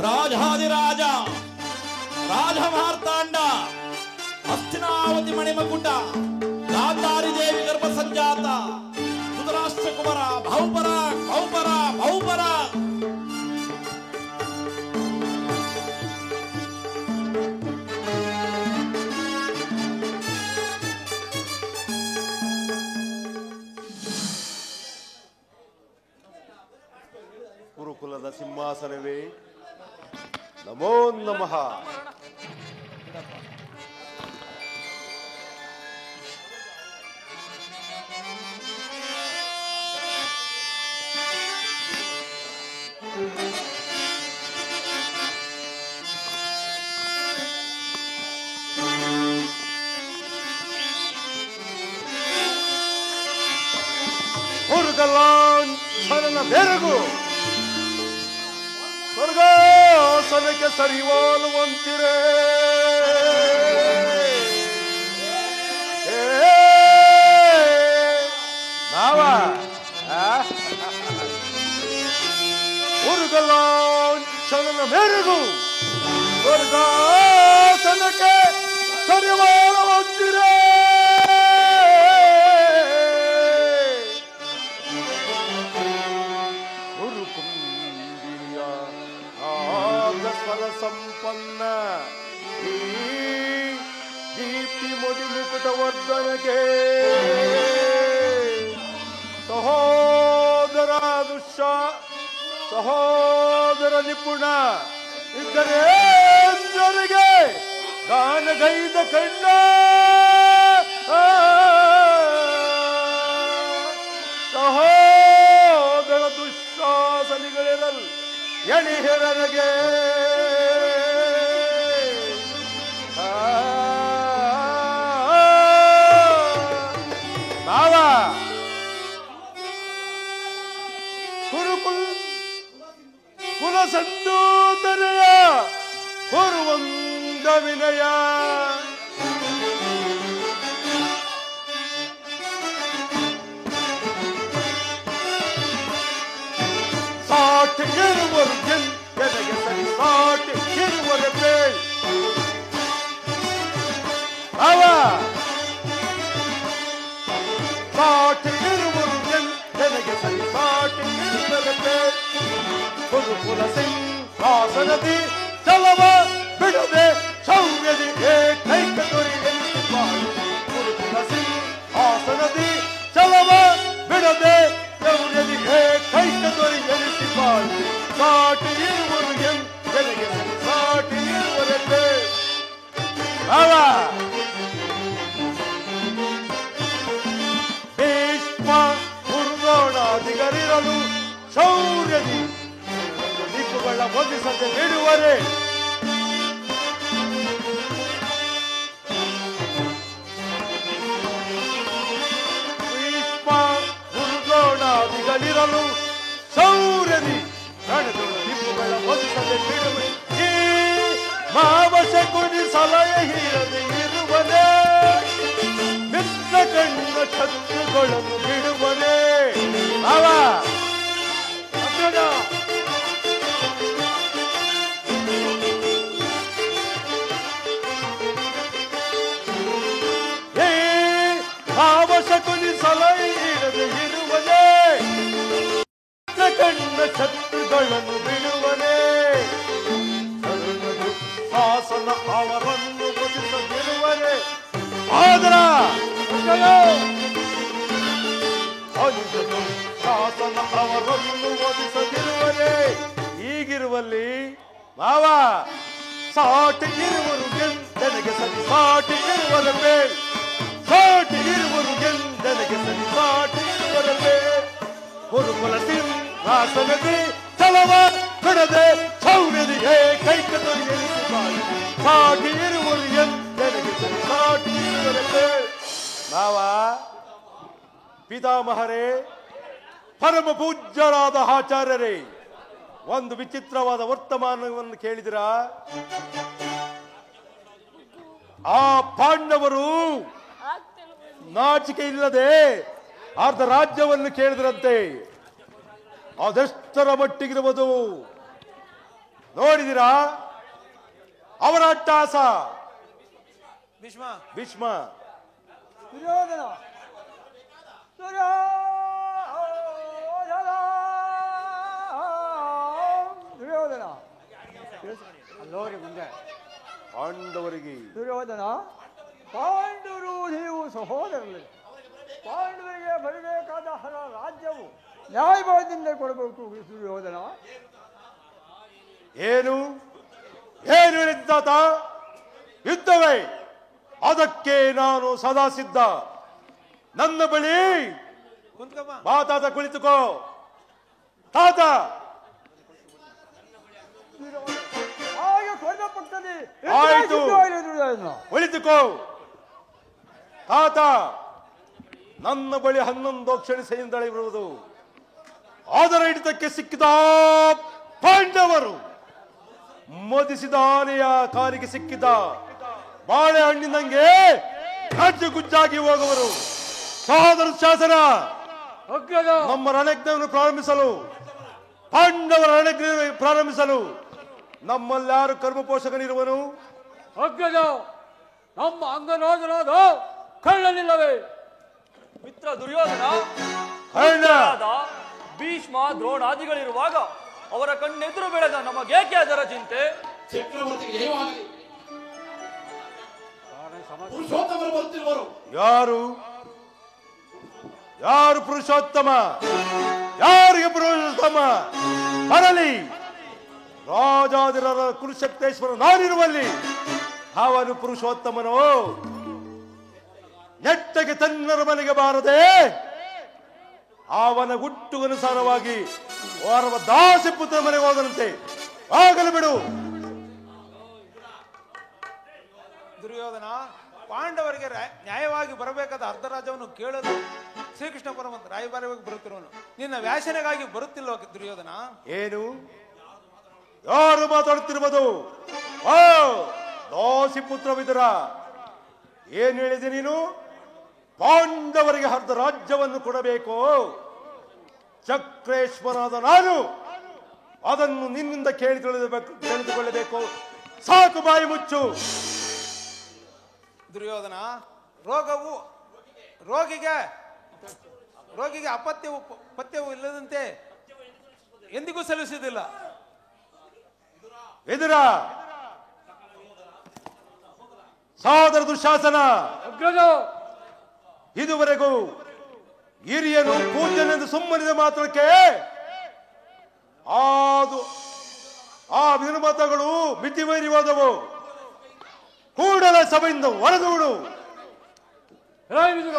ರಾಜಾದಿರಾಜ ರಾಜಮಾರ್ತಾಂಡ ಹಸ್ತಿನಾವತಿ ಮಣಿಮಕುಟ ಗಾಂಧಾರಿ ದೇವಿ ಗರ್ಭ ಸಂಜಾತ ಧೃತರಾಷ್ಟ್ರ ಕುಮಾರ ಬಹುಪರ ಬಹುಪರ ಬಹುಪರ. ಕುರುಕುಲದ ಸಿಂಹಾಸನವೇ ನಮೋ ನಮಃ. ಹುರುಗಲಾಂಛನನ ಬೆರಗು ಸ್ವರ್ಗಾಸನಕ್ಕೆ ಸರಿವಾಲುವಂತಿರೇ. ಮಾವ ಹುರುಗಲಾಂಛನನ ಬೆರಗು ಸ್ವರ್ಗಾಸನಕ್ಕೆ ಸರಿವಾಲುವಂತಿರೇ. ಸಂಪನ್ನ ಈ ದೀಪ್ತಿ ಮುಡಿ ಮುಕುಟವರ್ಧನಗೆ ಸಹೋದರ ಸಹೋದರ ನಿಪುಣ ಇದ್ದರೇಂದ್ರರಿಗೆ ಗಾನಗೈದ ಕಂಡ ಸಹೋದರ ದುಶ್ಶಾಸನಿಗಳಿರಲ್ ಎಣಿಹಿರನಿಗೆ ಕುಲಸಂದೂತನೆಯ ಹೊರುವಂದ ವಿನಯ ಸಾಟಿ ಇರುವರು ಜನಗೆ ಸರಿ ಸಾಟಿ ಇರುವರೆ ಬೇಳ್ ಅವ ಸಾಟಿ ಇರುವರು ಜನಗೆ ಸರಿ ಸಾಟಿ ಇರುವರೆ ಬೇಳ್. ಕುರುಕುಲ ಸಿಂಹಾಸನದಿ ಚಲವ ಬಿಡದೆ ಶೌರ್ಯದಿ ಏಕೈಕ ದೊರೆ ಎನಿಸಿಪಾಳು. ಕುರುಕುಲ ಸಿಂಹಾಸನದಿ ಚಲವ ಬಿಡದೆ ಶೌರ್ಯದಿ ಏಕೈಕ ದೊರೆ ಎನಿಸಿಪಾಳು. ಸಾಟಿ ಇರುವರು ಜನಗೆ ಸಾಟಿ ಇರುವರೆ ಅವ ಭೀಷ್ಮ ಗುರುದ್ರೋಣಾದಿಗರಿರಲು ಶೌರ್ಯದಿ ದಿಕ್ಕುಗಳ ಒದಿಸದೆ ಬಿಡುವರೆ. ಭೀಷ್ಮ ಗುರುದ್ರೋಣಾದಿಗಳಿರಲು ಶೌರ್ಯದಿ ರಣದೊಳ ದಿಕ್ಕುಗಳ ಒದಿಸದೆ ಬಿಡುವೆ. ಈ ಮಾವಶಕುನಿ ಸಲಹೆ ಹೀರದೆ ಇರುವನೇ ಮಿತ್ರ ಕಣ್ಣ ಶತ್ರುಗಳನ್ನು ಬಿಡುವನೇ. ಅವ ಅವಶಕುನಿ ಸಲಹೆ ಇರದೆ ಇರುವನೇ ಕಣ್ಣ ಶತ್ರುಗಳನ್ನು ಬಿಡುವನೇ. ಶಾಸನ ಅವರನ್ನು ಒದಿಸದಿರುವನೇ. ಆದರ ಶಾಸನ ಅವರನ್ನು ಒದಿಸದಿರುವನೇ. ಈಗಿರುವಲ್ಲಿ ಮಾವ ಸಾಟಿ ಇರುವರು ನನಗೆ ಸರಿ ಸಾಟಿ ಇರುವರ ಬೇಳ್. ಸಾಟಿ ಇರುವರು ನನಗೆ ಸರಿ ಸಾಟಿ ಇರುವರ ಬೇಳ್. ಕುರುಕುಲ ಸಿಂಹಾಸನದಿ ಚಲವ ಬಿಡದೆ ಶೌರ್ಯದಿ ಏಕೈಕ ದೊರೆ ಎನಿಸಿಪಾಳು. ಸಾಟಿ ಇರುವರು ನನಗೆ ಸರಿ ಸಾಟಿ ಇರುವರ ಬೇಳ್. ಮಾವ ಪಿತಾಮಹರೇ ಪರಮ ಪೂಜ್ಯರಾದ ಆಚಾರ್ಯರೇ, ಒಂದು ವಿಚಿತ್ರವಾದ ವರ್ತಮಾನವನ್ನು ಕೇಳಿದಿರಾ? ಆ ಪಾಂಡವರು ನಾಚಿಕೆ ಇಲ್ಲದೆ ಅರ್ಧ ರಾಜ್ಯವನ್ನು ಕೇಳಿದ್ರಂತೆ. ಅದೆಷ್ಟರ ಮಟ್ಟಿಗಿರುವುದು? ನೋಡಿದಿರಾ ಅವರ ಅಟ್ಟಹಾಸ. ಭೀಷ್ಮ ಭೀಷ್ಮ ದುರ್ಯೋಧನ ದುರ್ಯೋಧನ ಅಲ್ಲೋರಿ ಮುಂದೆ ಪಾಂಡವರಿಗೆ ದುರ್ಯೋಧನ, ಪಾಂಡವರು ನೀವು ಸಹೋದರರಲ್ಲಿ, ಪಾಂಡವರಿಗೆ ಬರಬೇಕಾದ ರಾಜ್ಯವು ನ್ಯಾಯವಾದದಿಂದ ಕೊಡಬೇಕು. ದುರ್ಯೋಧನ ಏನು ಏನು ಹೇಳಿದ್ದಾತ? ಯುದ್ಧವೇ, ಅದಕ್ಕೆ ನಾನು ಸದಾ ಸಿದ್ಧ. ನನ್ನ ಬಳಿ ಮಾತಾತ, ಕುಳಿತುಕೋ ತಾತ. ಹಾಗೆ ಕೊಡದ ಪಕ್ಕದಲ್ಲಿ ಆಯಿತು, ದುರ್ಯೋಧನ ಕುಳಿತುಕೋ ತಾತ. ನನ್ನ ಬಳಿ 11 ಕ್ಷಣಿಸೆಯಿಂದಳಿರುವುದು. ಅದರ ಹಿಡಿತಕ್ಕೆ ಸಿಕ್ಕಿದ ಪಾಂಡವರು ಮೋದಿಸಿದ ಆನೆಯ ಕಾಲಿಗೆ ಸಿಕ್ಕಿದ ಬಾಳೆಹಣ್ಣಿನಂಗೆ ಕಜ್ಜು ಗುಜ್ಜಾಗಿ ಹೋಗುವರು. ಸಹೋದರ ಶಾಸನ, ನಮ್ಮ ರಣಜ್ಞವನ್ನು ಪ್ರಾರಂಭಿಸಲು, ಪಾಂಡವರ ರಣಜ್ಞ ಪ್ರಾರಂಭಿಸಲು ನಮ್ಮಲ್ಲಿ ಯಾರು ಕರ್ಮ ಪೋಷಕನಿರುವನು? ಅಗ್ಗಜ, ನಮ್ಮ ಅಂಗರಾಜನಾದ ಕಳ್ಳನಿಲ್ಲವೇ? ಮಿತ್ರ ದುರ್ಯೋಧನ, ಕರ್ಣ, ಭೀಷ್ಮ ದ್ರೋಣಾದಿಗಳಿರುವಾಗ ಅವರ ಕಣ್ಣೆದುರು ಬೆಳೆದ ನಮಗೇಕೆ ಅದರ ಚಿಂತೆ? ಚಕ್ರವರ್ತಿಗೆ ಜಯವಾಗಲಿ. ಪುರುಷೋತ್ತಮರು ಬರುತ್ತಿರುವರು. ಯಾರು ಯಾರು ಪುರುಷೋತ್ತಮ? ಯಾರಿಗೆ ಪುರುಷೋತ್ತಮ ಬರಲಿ. ರಾಜಾದಿರ ಕುರುಶಕ್ತೇಶ್ವರ ನಾನಿರುವಲ್ಲಿ ಅವನು ಪುರುಷೋತ್ತಮನೋ? ನೆಟ್ಟಗೆ ತನ್ನರ ಮನೆಗೆ ಬಾರದೆ ಅವನ ಹುಟ್ಟುಗನುಸಾರವಾಗಿ ಓರ್ವ ದಾಸಿ ಪುತ್ರ ಮನೆಗೆ ಹೋದನಂತೆ. ಆಗಲು ಬಿಡು. ದುರ್ಯೋಧನ, ಪಾಂಡವರಿಗೆ ನ್ಯಾಯವಾಗಿ ಬರಬೇಕಾದ ಅರ್ಧ ರಾಜ್ಯವನ್ನು ಕೇಳಲು ಶ್ರೀಕೃಷ್ಣ ಪರಮಾತ್ಮ ರಾಯಭಾರವಾಗಿ ಬರುತ್ತಿರುವನು. ನಿನ್ನ ವ್ಯಾಸನೆಗಾಗಿ ಬರುತ್ತಿಲ್ವ ದುರ್ಯೋಧನ? ಏನು ಯಾರು ಮಾತಾಡುತ್ತಿರುವುದು? ಓ ದಾಸಿ ಪುತ್ರ ವಿದುರ, ಏನ್ ಹೇಳಿದೆ ನೀನು? ಪಾಂಡವರಿಗೆ ಅರ್ಧ ರಾಜ್ಯವನ್ನು ಕೊಡಬೇಕು. ಚಕ್ರೇಶ್ವರನಾದ ನಾನು ಅದನ್ನು ನಿನ್ನಿಂದ ತಿಳಿದುಕೊಳ್ಳಬೇಕು. ಸಾಕು, ಬಾಯಿ ಮುಚ್ಚು. ದುರ್ಯೋಧನ, ರೋಗಿಗೆ ಪಥ್ಯವು ಇಲ್ಲದಂತೆ ಎಂದಿಗೂ ಸಲ್ಲಿಸುವುದಿಲ್ಲ. ವಿದುರ, ಸಹೋದರ ದುಶಾಸನ, ಅಗ್ರಜ, ಇದುವರೆಗೂ ಹಿರಿಯನು ಪೂಜ್ಯನೆಂದು ಸುಮ್ಮನಿದ ಮಾತ್ರಕ್ಕೆ ಆ ವಿನುಮತಗಳು ಮಿತಿಮೀರಿವಾದವು. ಕೂಡಲೇ ಸಭೆಯಿಂದ ಹೊರದೂಡು. ರಾಯವಿದುರ,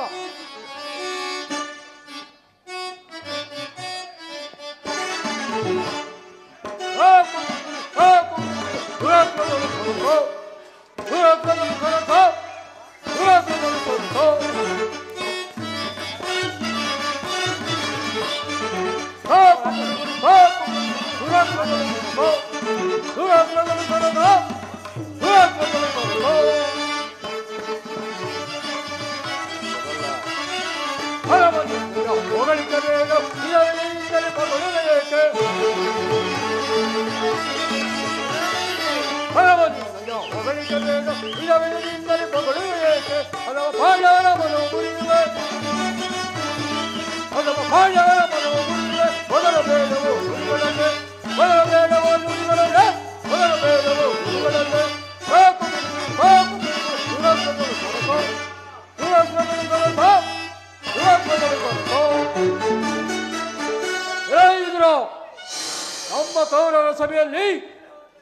ನಮ್ಮ ಕೌರವ ಸಭೆಯಲ್ಲಿ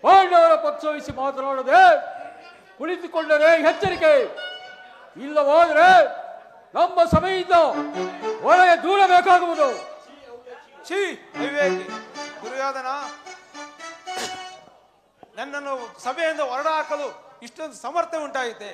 ಪಾಂಡವರ ಪಕ್ಷ ವಹಿಸಿ ಮಾತನಾಡದೆ ಕುಳಿತುಕೊಂಡರೆ ಎಚ್ಚರಿಕೆ. ಇಲ್ಲವಾದರೆ ನಮ್ಮ ಸಭೆಯಿಂದ ಹೊರಗೆ ದೂರಬೇಕಾಗುವುದು. ಛೀ ಅವಿವೇಕಿ ದುರ್ಯೋಧನ, ನನ್ನನ್ನು ಸಭೆಯಿಂದ ಹೊರಡಹಾಕಲು ಇಷ್ಟೊಂದು ಸಮರ್ಥನೆ ಉಂಟಾಯಿತೆ.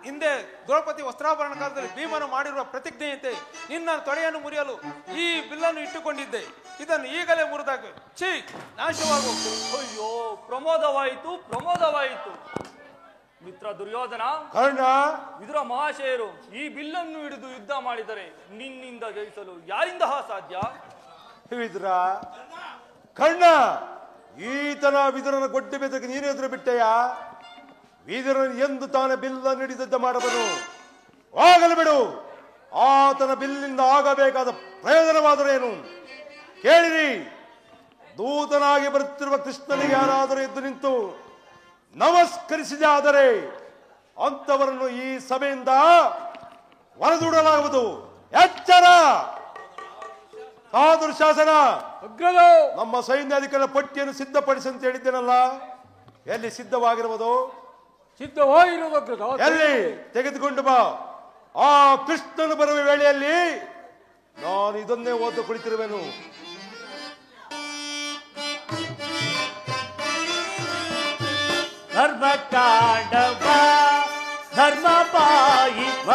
ಹಿಂದೆ ದ್ರೌಪದಿ ವಸ್ತ್ರಾಭರಣ ಕಾಲದಲ್ಲಿ ಭೀಮನು ಮಾಡಿರುವ ಪ್ರತಿಜ್ಞೆಯಂತೆ ನಿನ್ನ ತೊಡೆಯನ್ನು ಮುರಿಯಲು ಈ ಬಿಲ್ಲನ್ನು ಇಟ್ಟುಕೊಂಡಿದ್ದೆ. ಇದನ್ನು ಈಗಲೇ ಮುರಿದಾಗ ಛೀ ನಾಶವಾಗು. ಅಯ್ಯೋ, ಪ್ರಮೋದವಾಯಿತು. ಮಿತ್ರ ದುರ್ಯೋಧನ, ಕರ್ಣ, ವಿದುರ ಮಹಾಶಯರು ಈ ಬಿಲ್ಲನ್ನು ಹಿಡಿದು ಯುದ್ಧ ಮಾಡಿದರೆ ನಿನ್ನಿಂದ ಜಯಿಸಲು ಯಾರಿಂದ ಸಾಧ್ಯ? ವಿದುರ, ಕರ್ಣ, ಈತನ ವಿದುರನ ಗೊಡ್ಡೆ ಬೆದರಿಗೆ ನೀನು ಎದುರು ಬಿಟ್ಟೆಯ? ವಿದುರನ ಎಂದು ತಾನೇ ಬಿಲ್ಲ ಹಿಡಿದದ್ದ ಮಾಡಬನು. ಆಗಲು ಬಿಡು. ಆತನ ಬಿಲ್ಲಿಂದ ಆಗಬೇಕಾದ ಪ್ರಯೋಜನವಾದರೇನು ಕೇಳಿರಿ. ದೂತನಾಗಿ ಬರುತ್ತಿರುವ ಕೃಷ್ಣನಿಗೆ ಯಾರಾದರೂ ಎದ್ದು ನಿಂತು ನಮಸ್ಕರಿಸಿದೆ ಆದರೆ ಅಂತವರನ್ನು ಈ ಸಭೆಯಿಂದ ಹೊರದೂಡಲಾಗುವುದು. ಎಚ್ಚರ! ಸಾಧುರ ಶಾಸನ, ನಮ್ಮ ಸೈನ್ಯಾಧಿಕಾರಿ ಪಟ್ಟಿಯನ್ನು ಸಿದ್ಧಪಡಿಸಿ ಅಂತ ಹೇಳಿದ್ದೇನಲ್ಲ, ಎಲ್ಲಿ ಸಿದ್ಧವಾಗಿರುವುದು? ಎಲ್ಲಿ ತೆಗೆದುಕೊಂಡು ಬಾ. ಆ ಕೃಷ್ಣನು ಬರುವ ವೇಳೆಯಲ್ಲಿ ನಾನು ಇದನ್ನೇ ಓದು ಕುಳಿತಿರುವೆನು. ಧರ್ಮ ಕಾಂಡವ ಧರ್ಮ ಪಾಯಿವ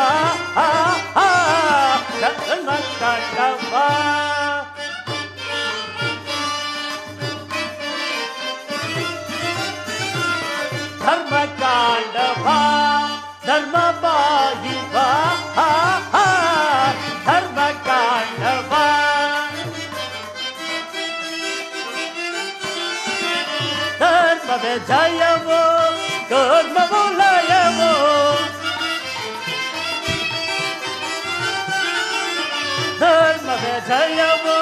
ಧರ್ಮ ಕಾಂಡವ ಧರ್ಮ ಕಾಂಡವ ಧರ್ಮ ಪಾಯಿವ ಧರ್ಮ ಕಾಂಡವ ಧರ್ಮವೇ ಜಯವೋ ಕರ್ಮವೋ ಲಯವೋ ಧರ್ಮವೇ ಜಯವೋ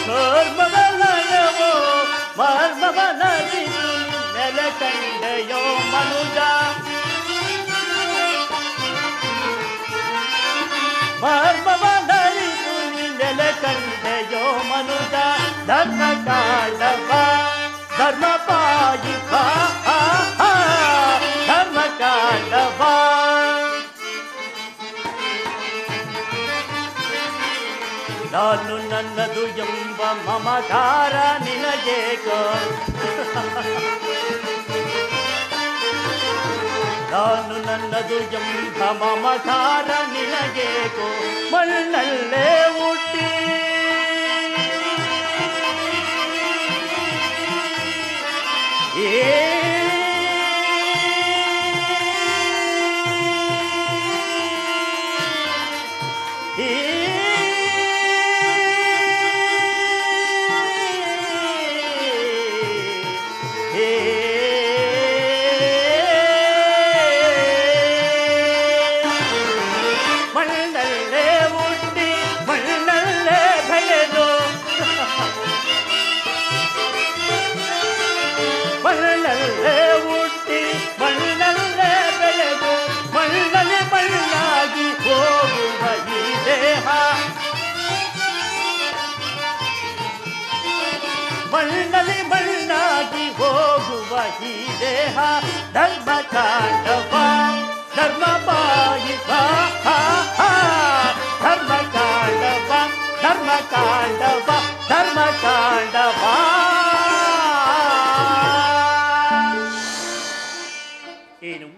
ಕರ್ಮವೇ ಲಯವೋ ಮರ್ಮವ ನರಿದು ನೆಲೆ ಕಂಡೆಯೋ ಮನುಜ ಮರ್ಮವ ನರಿದು ನೆಲೆ ಕಂಡೆಯೋ ಮನುಜ ಧರ್ಮ ಕಾಂಡವ ಧರ್ಮ ಪಾಯಿವ ಧರ್ಮ ಕಾಂಡವ ನಾನು ನನ್ನದು ಎಂಬ ಮಮಕಾರ ನಿನಗೇಕೋ ನಾನು ನನ್ನದು ಎಂಬ ಮಮಕಾರ ನಿನಗೇಕೋ ಮಣ್ಣಲ್ಲೇ ಹುಟ್ಟಿ ಮಣ್ಣಲ್ಲೇ ಹುಟ್ಟಿ ಮಣ್ಣಲ್ಲೇ ಬೆಳೆದು ಮಣ್ಣಲ್ಲೇ ಹುಟ್ಟಿ ಮಣ್ಣಲ್ಲೇ ಬೆಳೆದು ಮಣ್ಣಲ್ಲಿ ಮಣ್ಣಾಗಿ ಹೋಗುವ ಈ ದೇಹ ಮಣ್ಣಲ್ಲಿ ಮಣ್ಣಾಗಿ ಹೋಗುವ ಈ ದೇಹ ಧರ್ಮ ಕಾಂಡವ ಧರ್ಮ ಪಾಯಿವ ಧರ್ಮ ಕಾಂಡವ ಧರ್ಮ ಕಾಂಡವ ಧರ್ಮ ಕಾಂಡವ ಏನು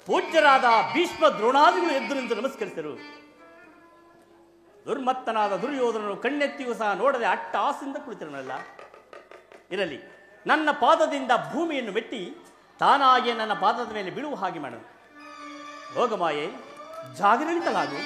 ಪೂಜ್ಯರಾದ ಭೀಷ್ಮ ದ್ರೋಣಾದಿಗಳು ಎದ್ದು ನಿಂತು ನಮಸ್ಕರಿಸಿದರು. ದುರ್ಮತ್ತನಾದ ದುರ್ಯೋಧನನು ಕಣ್ಣೆತ್ತಿಯೂ ಸಹ ನೋಡದೆ ಅಟ್ಟಾಸಿಂದ ಕುಳಿತಿರನಲ್ಲ. ಇರಲಿ, ನನ್ನ ಪಾದದಿಂದ ಭೂಮಿಯನ್ನು ಮೆಟ್ಟಿ ತಾನಾಗಿಯೇ ನನ್ನ ಪಾದದ ಮೇಲೆ ಬೀಳುವ ಹಾಗೆ ಮಾಡನು. ಹೋಗಮಾಯೆ, ಜಾಗರಣಿತಲಾಗು.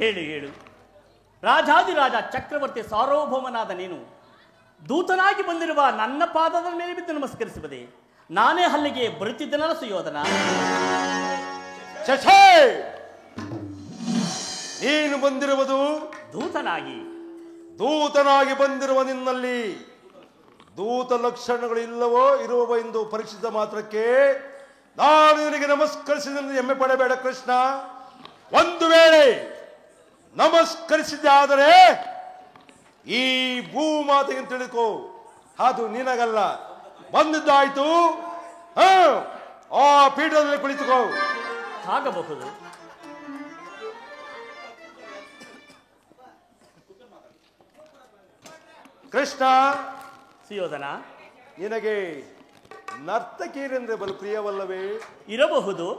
ಹೇಳು ಹೇಳು, ರಾಜಾದಿರಾಜ ಚಕ್ರವರ್ತಿ ಸಾರ್ವಭೌಮನಾದ ನೀನು ದೂತನಾಗಿ ಬಂದಿರುವ ನನ್ನ ಪಾದದ ಮೇಲೆ ಬಿದ್ದು ನಮಸ್ಕರಿಸುವುದೇ? ನಾನೇ ಹಲ್ಲಿಗೆ ಬರುತ್ತಿದ್ದನಲ್ಲ ಸುಯೋಧನ. ನೀನು ಬಂದಿರುವುದು ದೂತನಾಗಿ. ದೂತನಾಗಿ ಬಂದಿರುವ ನಿನ್ನಲ್ಲಿ ದೂತ ಲಕ್ಷಣಗಳು ಇಲ್ಲವೋ ಇರುವವೋ ಎಂದು ಪರೀಕ್ಷಿಸಿದ ಮಾತ್ರಕ್ಕೆ ನಾನು ನಿನಗೆ ನಮಸ್ಕರಿಸಿದ ಹೆಮ್ಮೆ ಪಡಬೇಡ ಕೃಷ್ಣ. ಒಂದು ವೇಳೆ ನಮಸ್ಕರಿಸಿದ್ದೆ ಆದರೆ ಈ ಭೂಮಾತೆಗೆ ತಿಳಿಕೋ, ಅದು ನಿನಗಲ್ಲ. ಬಂದಿದ್ದಾಯ್ತು, ಆ ಪೀಠದಲ್ಲಿ ಕುಳಿತುಕೋ. ಆಗಬಹುದು. ಕೃಷ್ಣ, ಸುಯೋಧನ, ನಿನಗೆ ನರ್ತಕಿಯರೆಂದ್ರೆ ಬಲು ಪ್ರಿಯವಲ್ಲವೇ? ಇರಬಹುದು.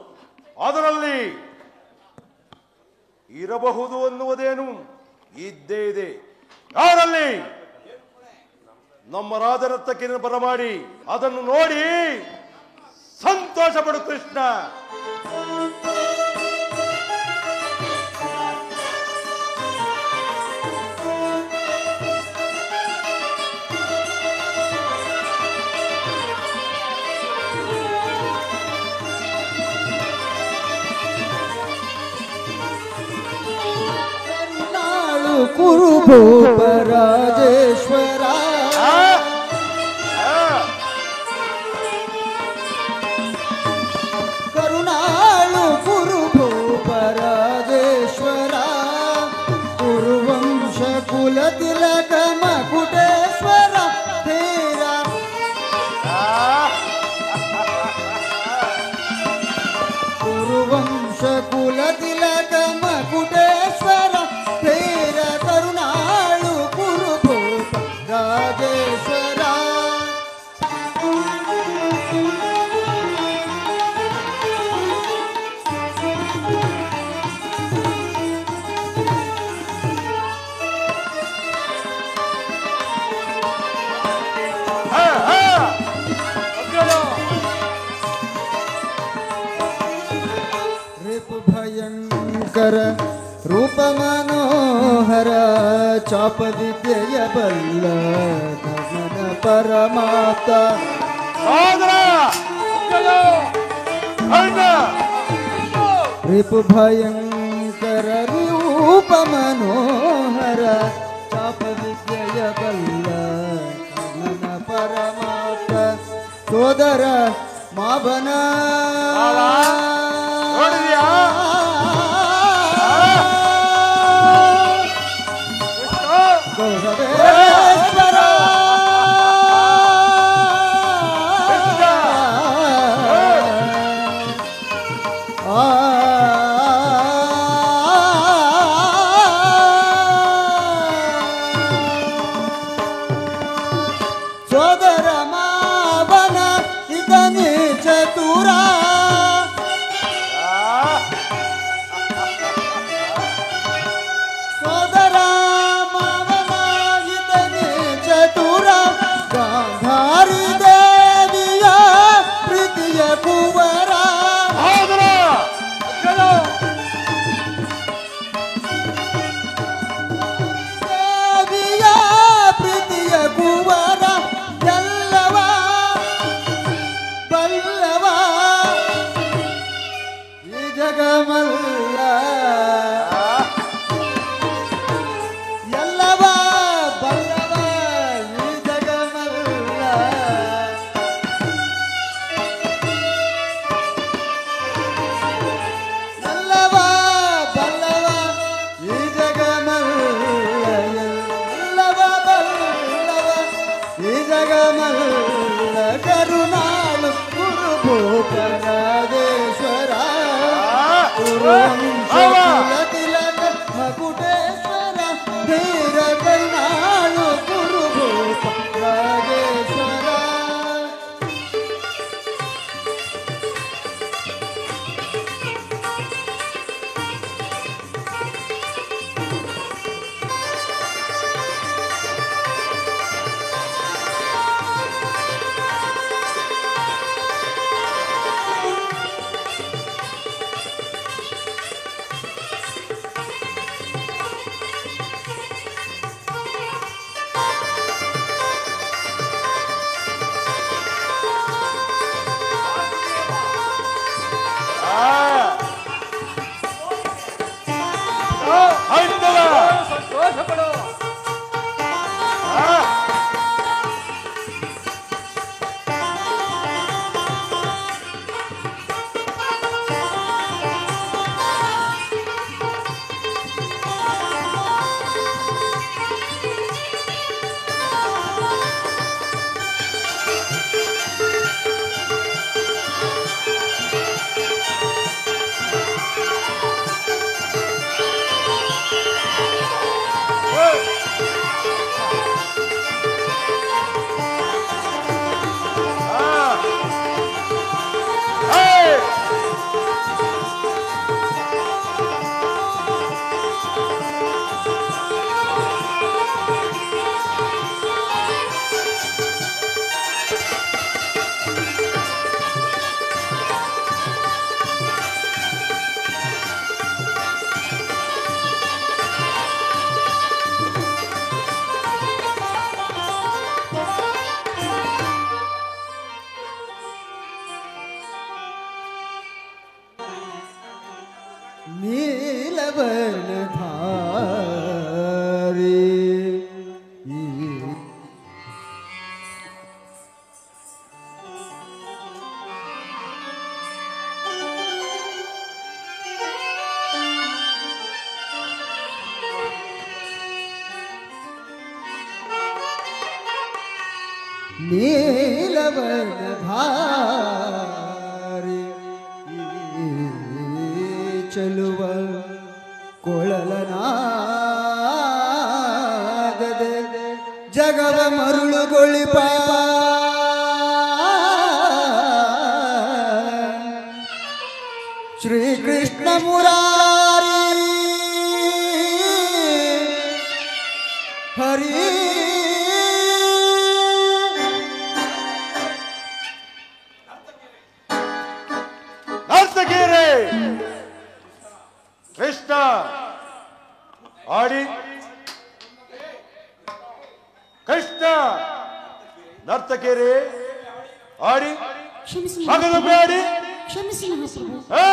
ಅದರಲ್ಲಿ ಇರಬಹುದು ಅನ್ನುವುದೇನು ಇದ್ದೇ ಇದೆ. ಯಾರಲ್ಲಿ ನಮ್ಮ ರಾಜರತ್ನಕ್ಕೆ ಬರಮಾಡಿ ಅದನ್ನು ನೋಡಿ ಸಂತೋಷ ಪಡು ಕೃಷ್ಣ. ಕುರುಭೂಪ ರಾಜೇಶ್ವರ ಕರುಣಾಳು ಕುರುಭೂಪ ರಾಜೇಶ್ವರ ಕುರುವಂಶ ಕುಲ ತಿಲಕ ಮಕುಟೇಶ್ವರ ಧೀರ ಕುರುವಂಶ ಕುಲ ತಿಲಕ ಮಕುಟೇಶ್ವರ ಧೀರ ಕರುಣಾಳು ಕುರುಭೂಪ ರಾಜೇಶ್ವರ ರಿಪು ಭಯಂಕರ ರೂಪ ಮನೋಹರ ಚಾಪ ವಿದ್ಯೆಯ ಬಲ್ಲ ಗಮನ ಪರಮಾಪ್ತ ರಿಪು ಭಯಂಕರ ರೂಪ ಮನೋಹರ ಚಾಪ ವಿದ್ಯೆಯ ಬಲ್ಲ ಗಮನ ಪರಮಾಪ್ತ ಸೋದರ ಮಾವನ ಗೌರವೇಶ್ವರ ಸೋದರ ಮಾವನ ಇದನೇ ಚತುರ ಸೋದರ ಮಾವನ ಇದನೇ ಚತುರ ನೀಲವರ್ಣ ಧಾರಿ ಚಲುವ ಕೊಳಲನಾಗದೆ ಜಗವ ಮರುಳುಗೊಳಿಪ ಶ್ರೀಕೃಷ್ಣ ಮುರಾರಿ ಹರಿ ನರ್ತಕೀರೆ ಕೃಷ್ಣ ಆಡಿ ಕೃಷ್ಣ ನರ್ತಕೀರೆ ಆಡಿ ಕ್ಷಮಿಸಿ ಮಗದೊಮ್ಮೆ ಆಡಿ ಕ್ಷಮಿಸಿ ಮಹಾಪ್ರಭು. ಹಾ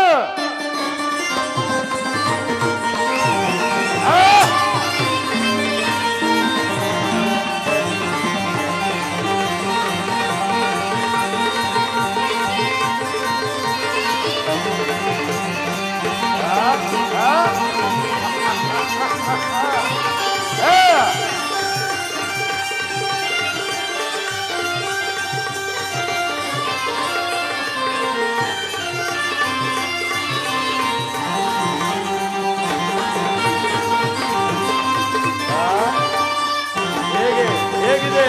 ಹೇಗಿದೆ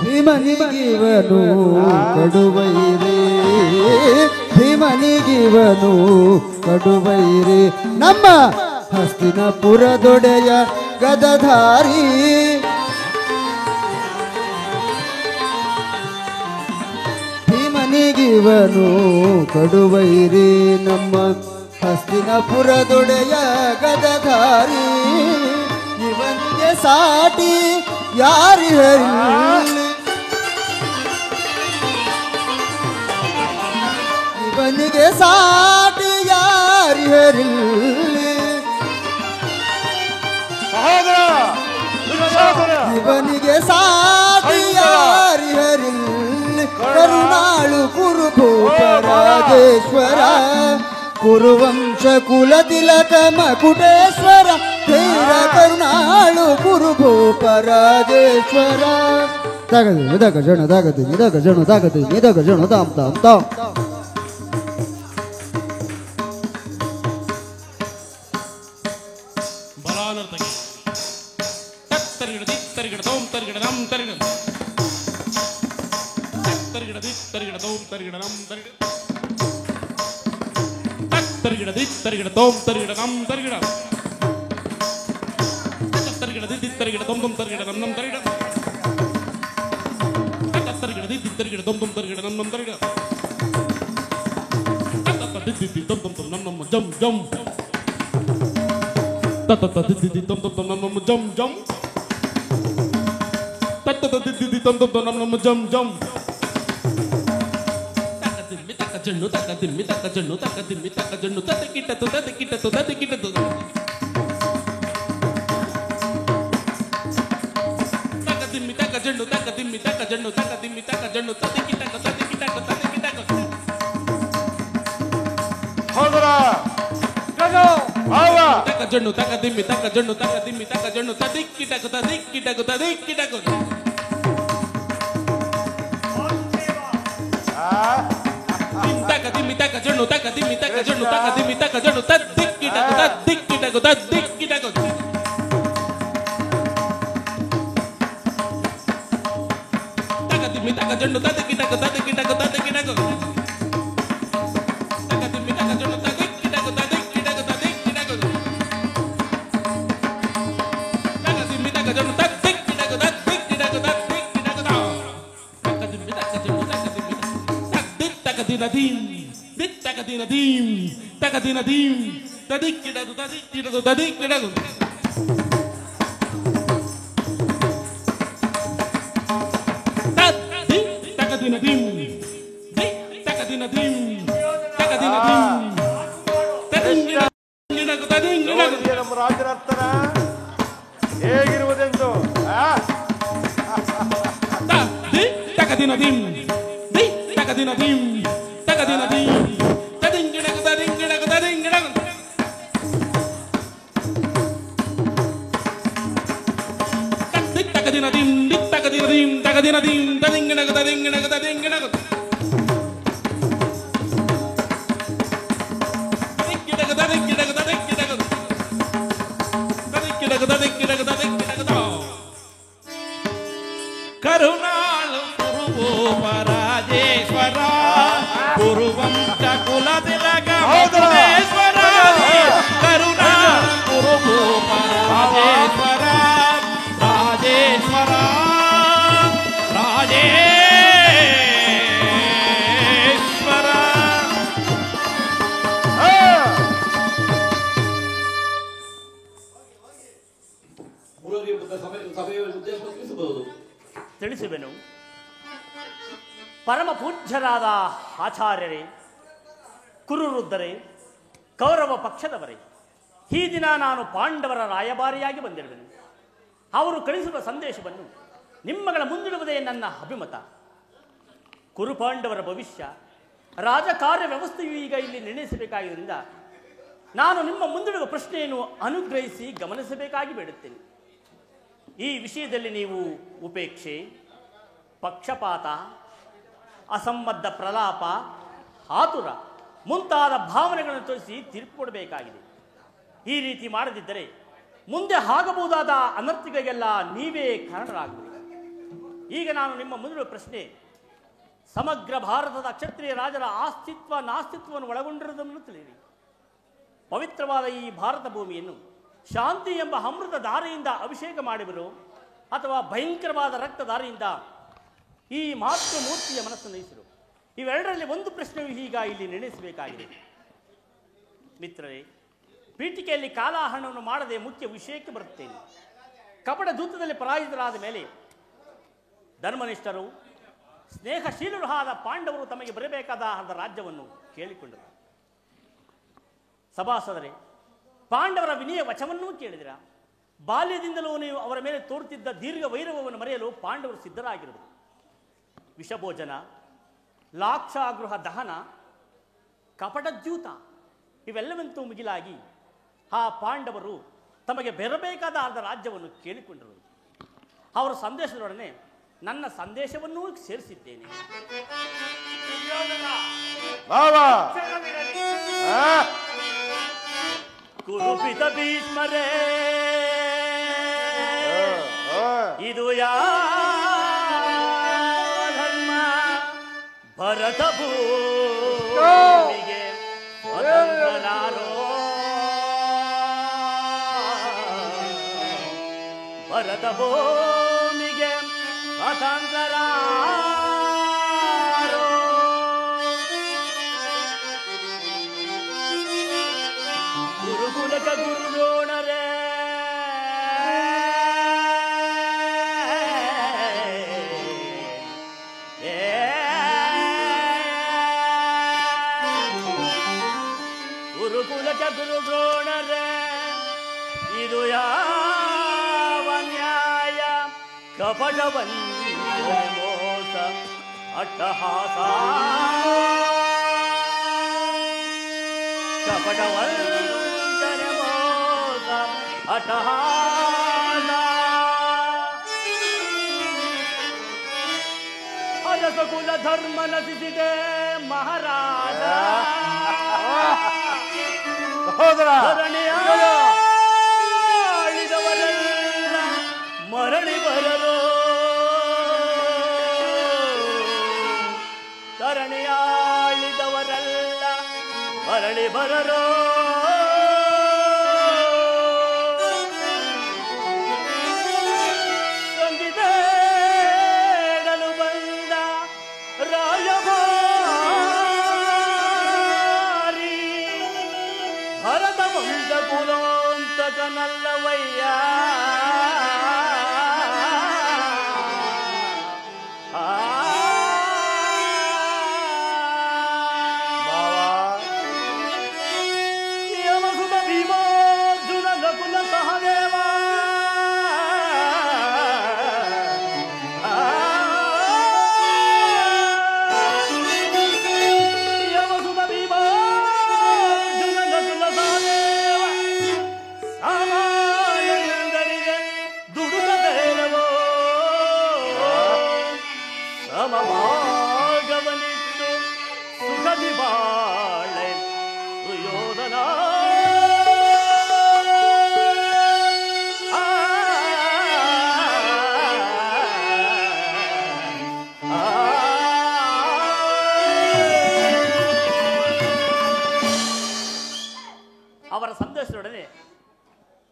ಭೀಮನಿಗಿವನು ಕಡುವೈರಿ ಭೀಮನಿಗಿವನು ಕಡುವೈರಿ ನಮ್ಮ ಹಸ್ತಿನಪುರದೊಡೆಯ ಗದಧಾರಿ ಭೀಮನಿಗಿವನು ಕಡುವೈರಿ ನಮ್ಮ ಹಸ್ತಿನಪುರದೊಡೆಯ ಗದಧಾರಿ ಇವನಿಗೆ ಸಾಟಿ ಯಾರಿಹರಿಲ್ಲಿ ಇವನಿಗೆ ಸಾಟಿ ಯಾರಿಹರಿಲ್ಲಿ ಇವನಿಗೆ ಸಾಟಿ ಯಾರಿಹರಿಲ್ಲಿ ಕರುಣಾಳು ಕುರುಭೂಪ ರಾಜೇಶ್ವರ ಕುರುವಂಶ ಕುಲ ತಿಲಕ ಮಕುಟೇಶ್ವರ ಧೀರ ಕರುಣಾಳು ಕುರುಭೂಪ ರಾಜೇಶ್ವರ ತಗದು ನಿದಗ ಜಣ ದಾಗದು ನಿದಗ ಜಣ ದಾಗದು ನಿದಗ ಜಣ ತಾಮ್ ತಾಮ್ ತಾಮ್ జన్ను తక్క తిమ్మి తక్క జన్ను తక్క తిమ్మి తక్క జన్ను తది కిట్టదు తది కిట్టదు తది కిట్టదు తక్క తిమ్మి తక్క జన్ను తక్క తిమ్మి తక్క జన్ను తక్క తిమ్మి తక్క జన్ను తది కిట్టదు తది కిట్టదు తది కిట్టదు ಹೌದರ తక్క జన్ను తక్క తిమ్మి తక్క జన్ను తక్క తిమ్మి తక్క జన్ను తది కిట్టదు తది కిట్టదు తది కిట్టదు taka dimmi taka jonu taka dimmi taka jonu taka dimmi taka jonu tadikki taku tadikki taku tadikki taku taka dimmi taka jonu tadikki taku tadikki taku tadikki taku taka dimmi taka jonu tadikki taku tadikki taku tadikki taku taka dimmi taka jonu tadikki taku tadikki taku tadikki taku taka dimmi taka jonu taka dimmi taka dinadim Takadinadim, takadinadim, tadikidadu, tadikidadu, tadikidadu. Takadinadim, takadinadim, takadinadim, tadikidadu, tadikidadu. ನಮ್ಮ ರಾಜರ ಅರ್ಥನ ಹೇಗಿರುವುದೆಂದು takadinadim, takadinadim, takadinadim. ದಿನ ದೀಂ ತದಿಂಗಿಣಗದ ದಿಂಗಿಣಗದ ದಿಂಗಿಣಗದ ದಿಂಗಿಣಗದ ದಿಂಗಿಣಗದ ದಿಂಗಿಣಗದ ದಿಂಗಿಣಗದ ದಿಂಗಿಣಗದ ದಿಂಗಿಣಗದ ಕರುಣಾಳು ಪರಾಜೇಶ್ವರ ಕುರುವಂಶ ಕುಲತಿಲಕ ಮಧುರೇಶ್ವರ ಕರುಣಾ ಕುರು ಪರಾಜೇಶ್ವರ ರಾಜೇಶ್ವರ ರಾಜೇಶ್ವರ ತಿಳಿಸುವೆನು. ಪರಮ ಪೂಜ್ಯರಾದ ಆಚಾರ್ಯರೇ, ಕುರುವೃದ್ಧರೇ, ಕೌರವ ಪಕ್ಷದವರೇ, ಈ ದಿನ ನಾನು ಪಾಂಡವರ ರಾಯಭಾರಿಯಾಗಿ ಬಂದಿರುವೆನು. ಅವರು ಕಳಿಸುವ ಸಂದೇಶವನ್ನು ನಿಮ್ಮಗಳ ಮುಂದಿಡುವುದೇ ನನ್ನ ಅಭಿಮತ. ಕುರುಪಾಂಡವರ ಭವಿಷ್ಯ ರಾಜಕಾರ್ಯ ವ್ಯವಸ್ಥೆಯು ಈಗ ಇಲ್ಲಿ ನಿರ್ಣಯಿಸಬೇಕಾಗಿದ್ದರಿಂದ ನಾನು ನಿಮ್ಮ ಮುಂದಿಡುವ ಪ್ರಶ್ನೆಯನ್ನು ಅನುಗ್ರಹಿಸಿ ಗಮನಿಸಬೇಕಾಗಿ ಬೇಡುತ್ತೇನೆ. ಈ ವಿಷಯದಲ್ಲಿ ನೀವು ಉಪೇಕ್ಷೆ, ಪಕ್ಷಪಾತ, ಅಸಂಬದ್ಧ ಪ್ರಲಾಪ, ಆತುರ ಮುಂತಾದ ಭಾವನೆಗಳನ್ನು ತೋರಿಸಿ ತೀರ್ಪು ಕೊಡಬೇಕಾಗಿದೆ. ಈ ರೀತಿ ಮಾಡದಿದ್ದರೆ ಮುಂದೆ ಆಗಬಹುದಾದ ಅನರ್ಥಗಳಿಗೆಲ್ಲ ನೀವೇ ಕಾರಣರಾಗುವಿರಿ. ಈಗ ನಾನು ನಿಮ್ಮ ಮುಂದಿರುವ ಪ್ರಶ್ನೆ ಸಮಗ್ರ ಭಾರತದ ಕ್ಷತ್ರಿಯ ರಾಜರ ಆಸ್ತಿತ್ವ ನಾಸ್ತಿತ್ವವನ್ನು ಒಳಗೊಂಡಿರುವುದನ್ನು ತಿಳಿಯಿರಿ. ಪವಿತ್ರವಾದ ಈ ಭಾರತ ಭೂಮಿಯನ್ನು ಶಾಂತಿ ಎಂಬ ಅಮೃತ ಧಾರೆಯಿಂದ ಅಭಿಷೇಕ ಮಾಡಿಬರು ಅಥವಾ ಭಯಂಕರವಾದ ರಕ್ತಧಾರೆಯಿಂದ ಈ ಮಾತೃಮೂರ್ತಿಯ ಮನಸ್ಸನ್ನು ನಯಿಸಿರು. ಇವೆರಡರಲ್ಲಿ ಒಂದು ಪ್ರಶ್ನೆಯು ಈಗ ಇಲ್ಲಿ ನಿರ್ಣಯಿಸಬೇಕಾಗಿದೆ. ಮಿತ್ರರೇ, ಪೀಠಿಕೆಯಲ್ಲಿ ಕಾಲಹರಣವನ್ನು ಮಾಡದೆ ಮುಖ್ಯ ವಿಷಯಕ್ಕೆ ಬರುತ್ತೇನೆ. ಕಪಟ ದೂತದಲ್ಲಿ ಪರಾಜಿತರಾದ ಮೇಲೆ ಧರ್ಮನಿಷ್ಠರು ಸ್ನೇಹಶೀಲರು ಆದ ಪಾಂಡವರು ತಮಗೆ ಬರಬೇಕಾದ ರಾಜ್ಯವನ್ನು ಕೇಳಿಕೊಂಡರು. ಸಭಾಸದರೇ, ಪಾಂಡವರ ವಿನಯ ವಚವನ್ನೂ ಕೇಳಿದಿರ. ಬಾಲ್ಯದಿಂದಲೂ ನೀವು ಅವರ ಮೇಲೆ ತೋರುತ್ತಿದ್ದ ದೀರ್ಘ ವೈರವವನ್ನು ಮರೆಯಲು ಪಾಂಡವರು ಸಿದ್ಧರಾಗಿರುವರು. ವಿಷಭೋಜನ, ಲಾಕ್ಷಾಗೃಹ ದಹನ, ಕಪಟದ್ಯೂತ ಇವೆಲ್ಲವಂತೂ ಮುಗಿಲಾಗಿ ಆ ಪಾಂಡವರು ತಮಗೆ ಬರಬೇಕಾದ ರಾಜ್ಯವನ್ನು ಕೇಳಿಕೊಂಡರು. ಅವರ ಸಂದೇಶದೊಡನೆ ನನ್ನ ಸಂದೇಶವನ್ನೂ ಸೇರಿಸಿದ್ದೇನೆ. ಕುರುಪಿತ ಭೀಷ್ಮರೇ, ಇದು ಧರ್ಮ ಭರತ ಭೂಮಿಗೆ ಸ್ವತಂತ್ರರಾರೋ, ಭರತ ಭೂಮಿಗೆ ಸ್ವತಂತ್ರರಾರೋ. ಗುರುಕುಲಕ ಗುರುದ್ರೋಣರೇ, ಗುರುಕುಲಕ ಗುರುದ್ರೋಣರೇ, ಇದು ಯಾವ ನ್ಯಾಯ? ಕಪಟ ಮೋಸ ಅಟ್ಟಹಾಸ, ಕಪಟ ಮೋಸ ಅಟ್ಟಹಾಸ. ಅರಸ ಕುಲ ಧರ್ಮ ನಶಿಸಿದೆ ಮಹಾರಾಜ, ಧರಣಿಯ ಆಳಿದವರೆಲ್ಲ ಮರಳಿ ಬರಲು, ಧರಣಿಯ ಆಳಿದವರೆಲ್ಲ ಮರಳಿ ಬರಲು. ಸಂಗಿದೇಡಲು ಬಂದ ರಾಯಭಾರಿ ಭರತ ವಂಶ ಕುಲೋಂತಕನಲ್ಲವಯ್ಯ. ಯಮಸುತ ಭೀಮಾರ್ಜುನ ನಕುಲ ಸಹದೇವ, ಯಮಸುತ ಭೀಮಾರ್ಜುನ ನಕುಲ ಸಹದೇವ, ಸಮಾನಂದರಿಗೆ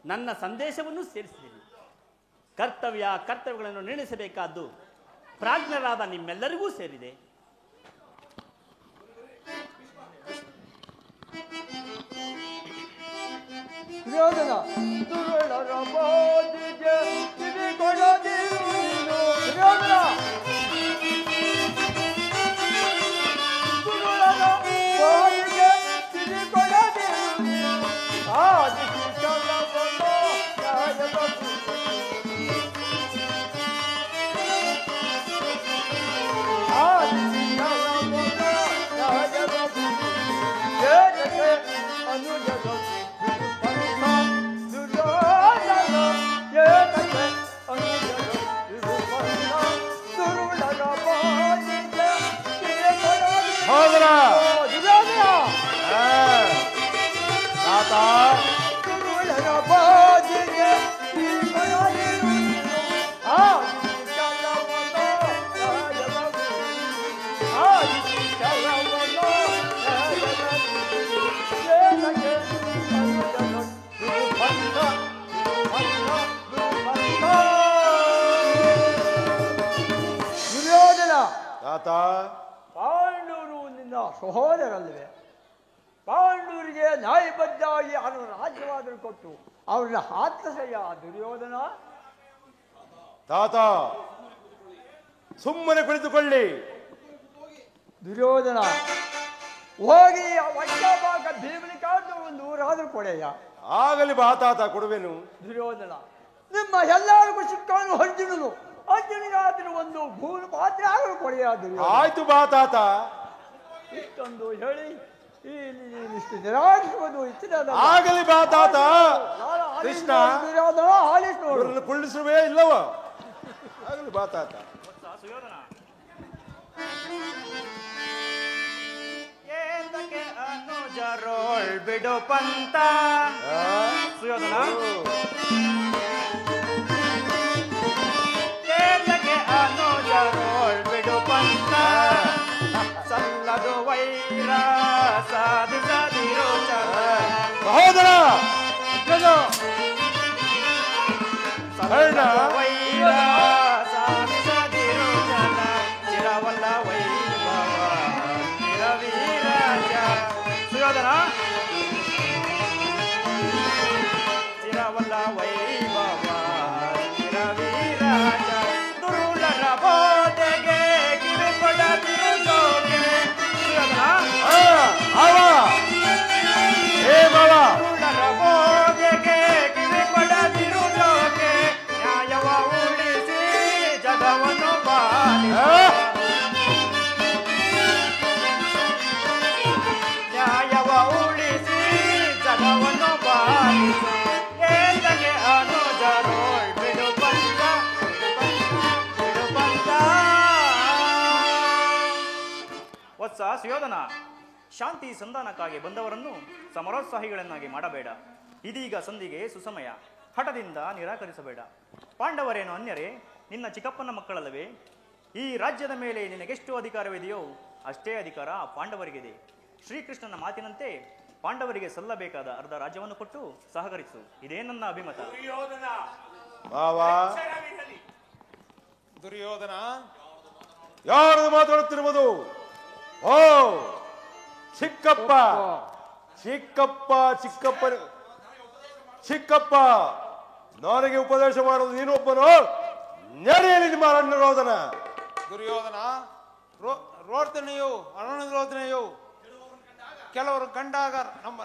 ನನ್ನ ಸಂದೇಶವನ್ನು ಸೇರಿಸಿದ್ದೀನಿ. ಕರ್ತವ್ಯಗಳನ್ನು ನಿರ್ಣಯಿಸಬೇಕಾದ್ದು ಪ್ರಾಜ್ಞರಾದ ನಿಮ್ಮೆಲ್ಲರಿಗೂ ಸೇರಿದೆ. ಪಾಂಡವರು ನಿನ್ನ ಸಹೋದರಲ್ಲವೇ? ಪಾಂಡವರಿಗೆ ನ್ಯಾಯಬದ್ಧವಾಗಿ ಅವರ ರಾಜ್ಯವಾದರೂ ಕೊಟ್ಟು ಅವ್ರನ್ನ ಹಾಕಿಸಯ್ಯ ದುರ್ಯೋಧನ. ತಾತ ಸುಮ್ಮನೆ ಕುಳಿತುಕೊಳ್ಳಿ. ದುರ್ಯೋಧನ ಹೋಗಿ ವಜ್ರಭಾಗ ಭೀಮನಿಕಾದ ಒಂದು ಊರಾದ್ರೂ ಕೊಡೆಯ. ಆಗಲಿ ಬಾ ತಾತ, ಕೊಡುವೆನು. ದುರ್ಯೋಧನ ನಿಮ್ಮ ಎಲ್ಲರಿಗೂ ಸಿಕ್ಕಾನು ಅರ್ಜುನಿಗಾದ್ರೂ ಒಂದು ಭೂಮಿ ಪಾತ್ರ ಆಗಲು ಕೊಡೆಯ. ದುರ್ಯೋಧನ ಆಯ್ತು ಬಾ ತಾತ. ಇಷ್ಟೊಂದು ಹೇಳಿ ಇಷ್ಟು ನಿರಾಕರಿಸುವುದು ಆಗಲಿ ಬಾ ತಾತ. ಕೃಷ್ಣ ಕುಳ್ಳಿಸುವೇ ಇಲ್ಲವ? ಆಗಲಿ ಬಾ ತಾತ. ಅನುಜರೋಳ್ ಬಿಡು ಪಂತ ಸುಯೋಧನ. ಅನುಜರೋಳ್ ಬಿಡು ಪಂತ ಸಲ್ಲದು ವೈರ ಸಾಧಿಸದಿರೋ ಸಹೋದರ ವೈರ ಸಾಧಿಸದಿರೋ ಜನ ಚಿರವಲ್ಲ ವೈಭವ ಚಿರವೀರಾಜ. ಸುಯೋಧನ ಚಿರವಲ್ಲ ವೈಭವ ಚಿರವೀರಾಜ. ದುರುಳರ ಬೋಧೆಗೆ ಕಿವಿಗೊಡದಿರುವುದೋಗೆ. ಸುಯೋಧನ ದುರುಳರ ಬೋಧೆಗೆ ಕಿವಿಗೊಡದಿರುವುದೋಗೆ. ನ್ಯಾಯವ ಉಳಿಸಿ ಜಗವನ್ನು ನ್ಯಾಯವ ಉಳಿಸಿ ಜಗವನ್ನು ಬಾಲಿಸು. ಏತಗೆ ಅನುಜರೋಳ್ ಬಿಡು ಪಂತ ಬಿಡು ಪಂತ. ವತ್ಸ ಸುಯೋಧನ, ಶಾಂತಿ ಸಂಧಾನಕ್ಕಾಗಿ ಬಂದವರನ್ನು ಸಮರೋತ್ಸಾಹಿಗಳನ್ನಾಗಿ ಮಾಡಬೇಡ. ಇದೀಗ ಸಂಧಿಗೆ ಸುಸಮಯ. ಹಠದಿಂದ ನಿರಾಕರಿಸಬೇಡ. ಪಾಂಡವರೇನು ಅನ್ಯರೇ? ನಿನ್ನ ಚಿಕ್ಕಪ್ಪನ ಮಕ್ಕಳಲ್ಲವೇ? ಈ ರಾಜ್ಯದ ಮೇಲೆ ನಿನಗೆಷ್ಟು ಅಧಿಕಾರವಿದೆಯೋ ಅಷ್ಟೇ ಅಧಿಕಾರ ಪಾಂಡವರಿಗಿದೆ. ಶ್ರೀಕೃಷ್ಣನ ಮಾತಿನಂತೆ ಪಾಂಡವರಿಗೆ ಸಲ್ಲಬೇಕಾದ ಅರ್ಧ ರಾಜ್ಯವನ್ನು ಕೊಟ್ಟು ಸಹಕರಿಸು. ಇದೇ ನನ್ನ ಅಭಿಮತ. ದುರ್ಯೋಧನ ಯಾರು ಮಾತಾಡುತ್ತಿರುವುದು? ಓ ಚಿಕ್ಕಪ್ಪ ಚಿಕ್ಕಪ್ಪ ಚಿಕ್ಕಪ್ಪ ಚಿಕ್ಕಪ್ಪ, ನನಗೆ ಉಪದೇಶ ಮಾಡೋದು ನೀನೊಬ್ಬನು? ನಡೆಯಲಿ ನಿಮ್ಮ ಅರಣ್ಯರೋಧನ. ದುರ್ಯೋಧನ ರೋಧನೆಯು ಅರಣ್ಯರೋಧನೆಯು ಕೆಲವರು ಕಂಡಾಗ ನಮ್ಮ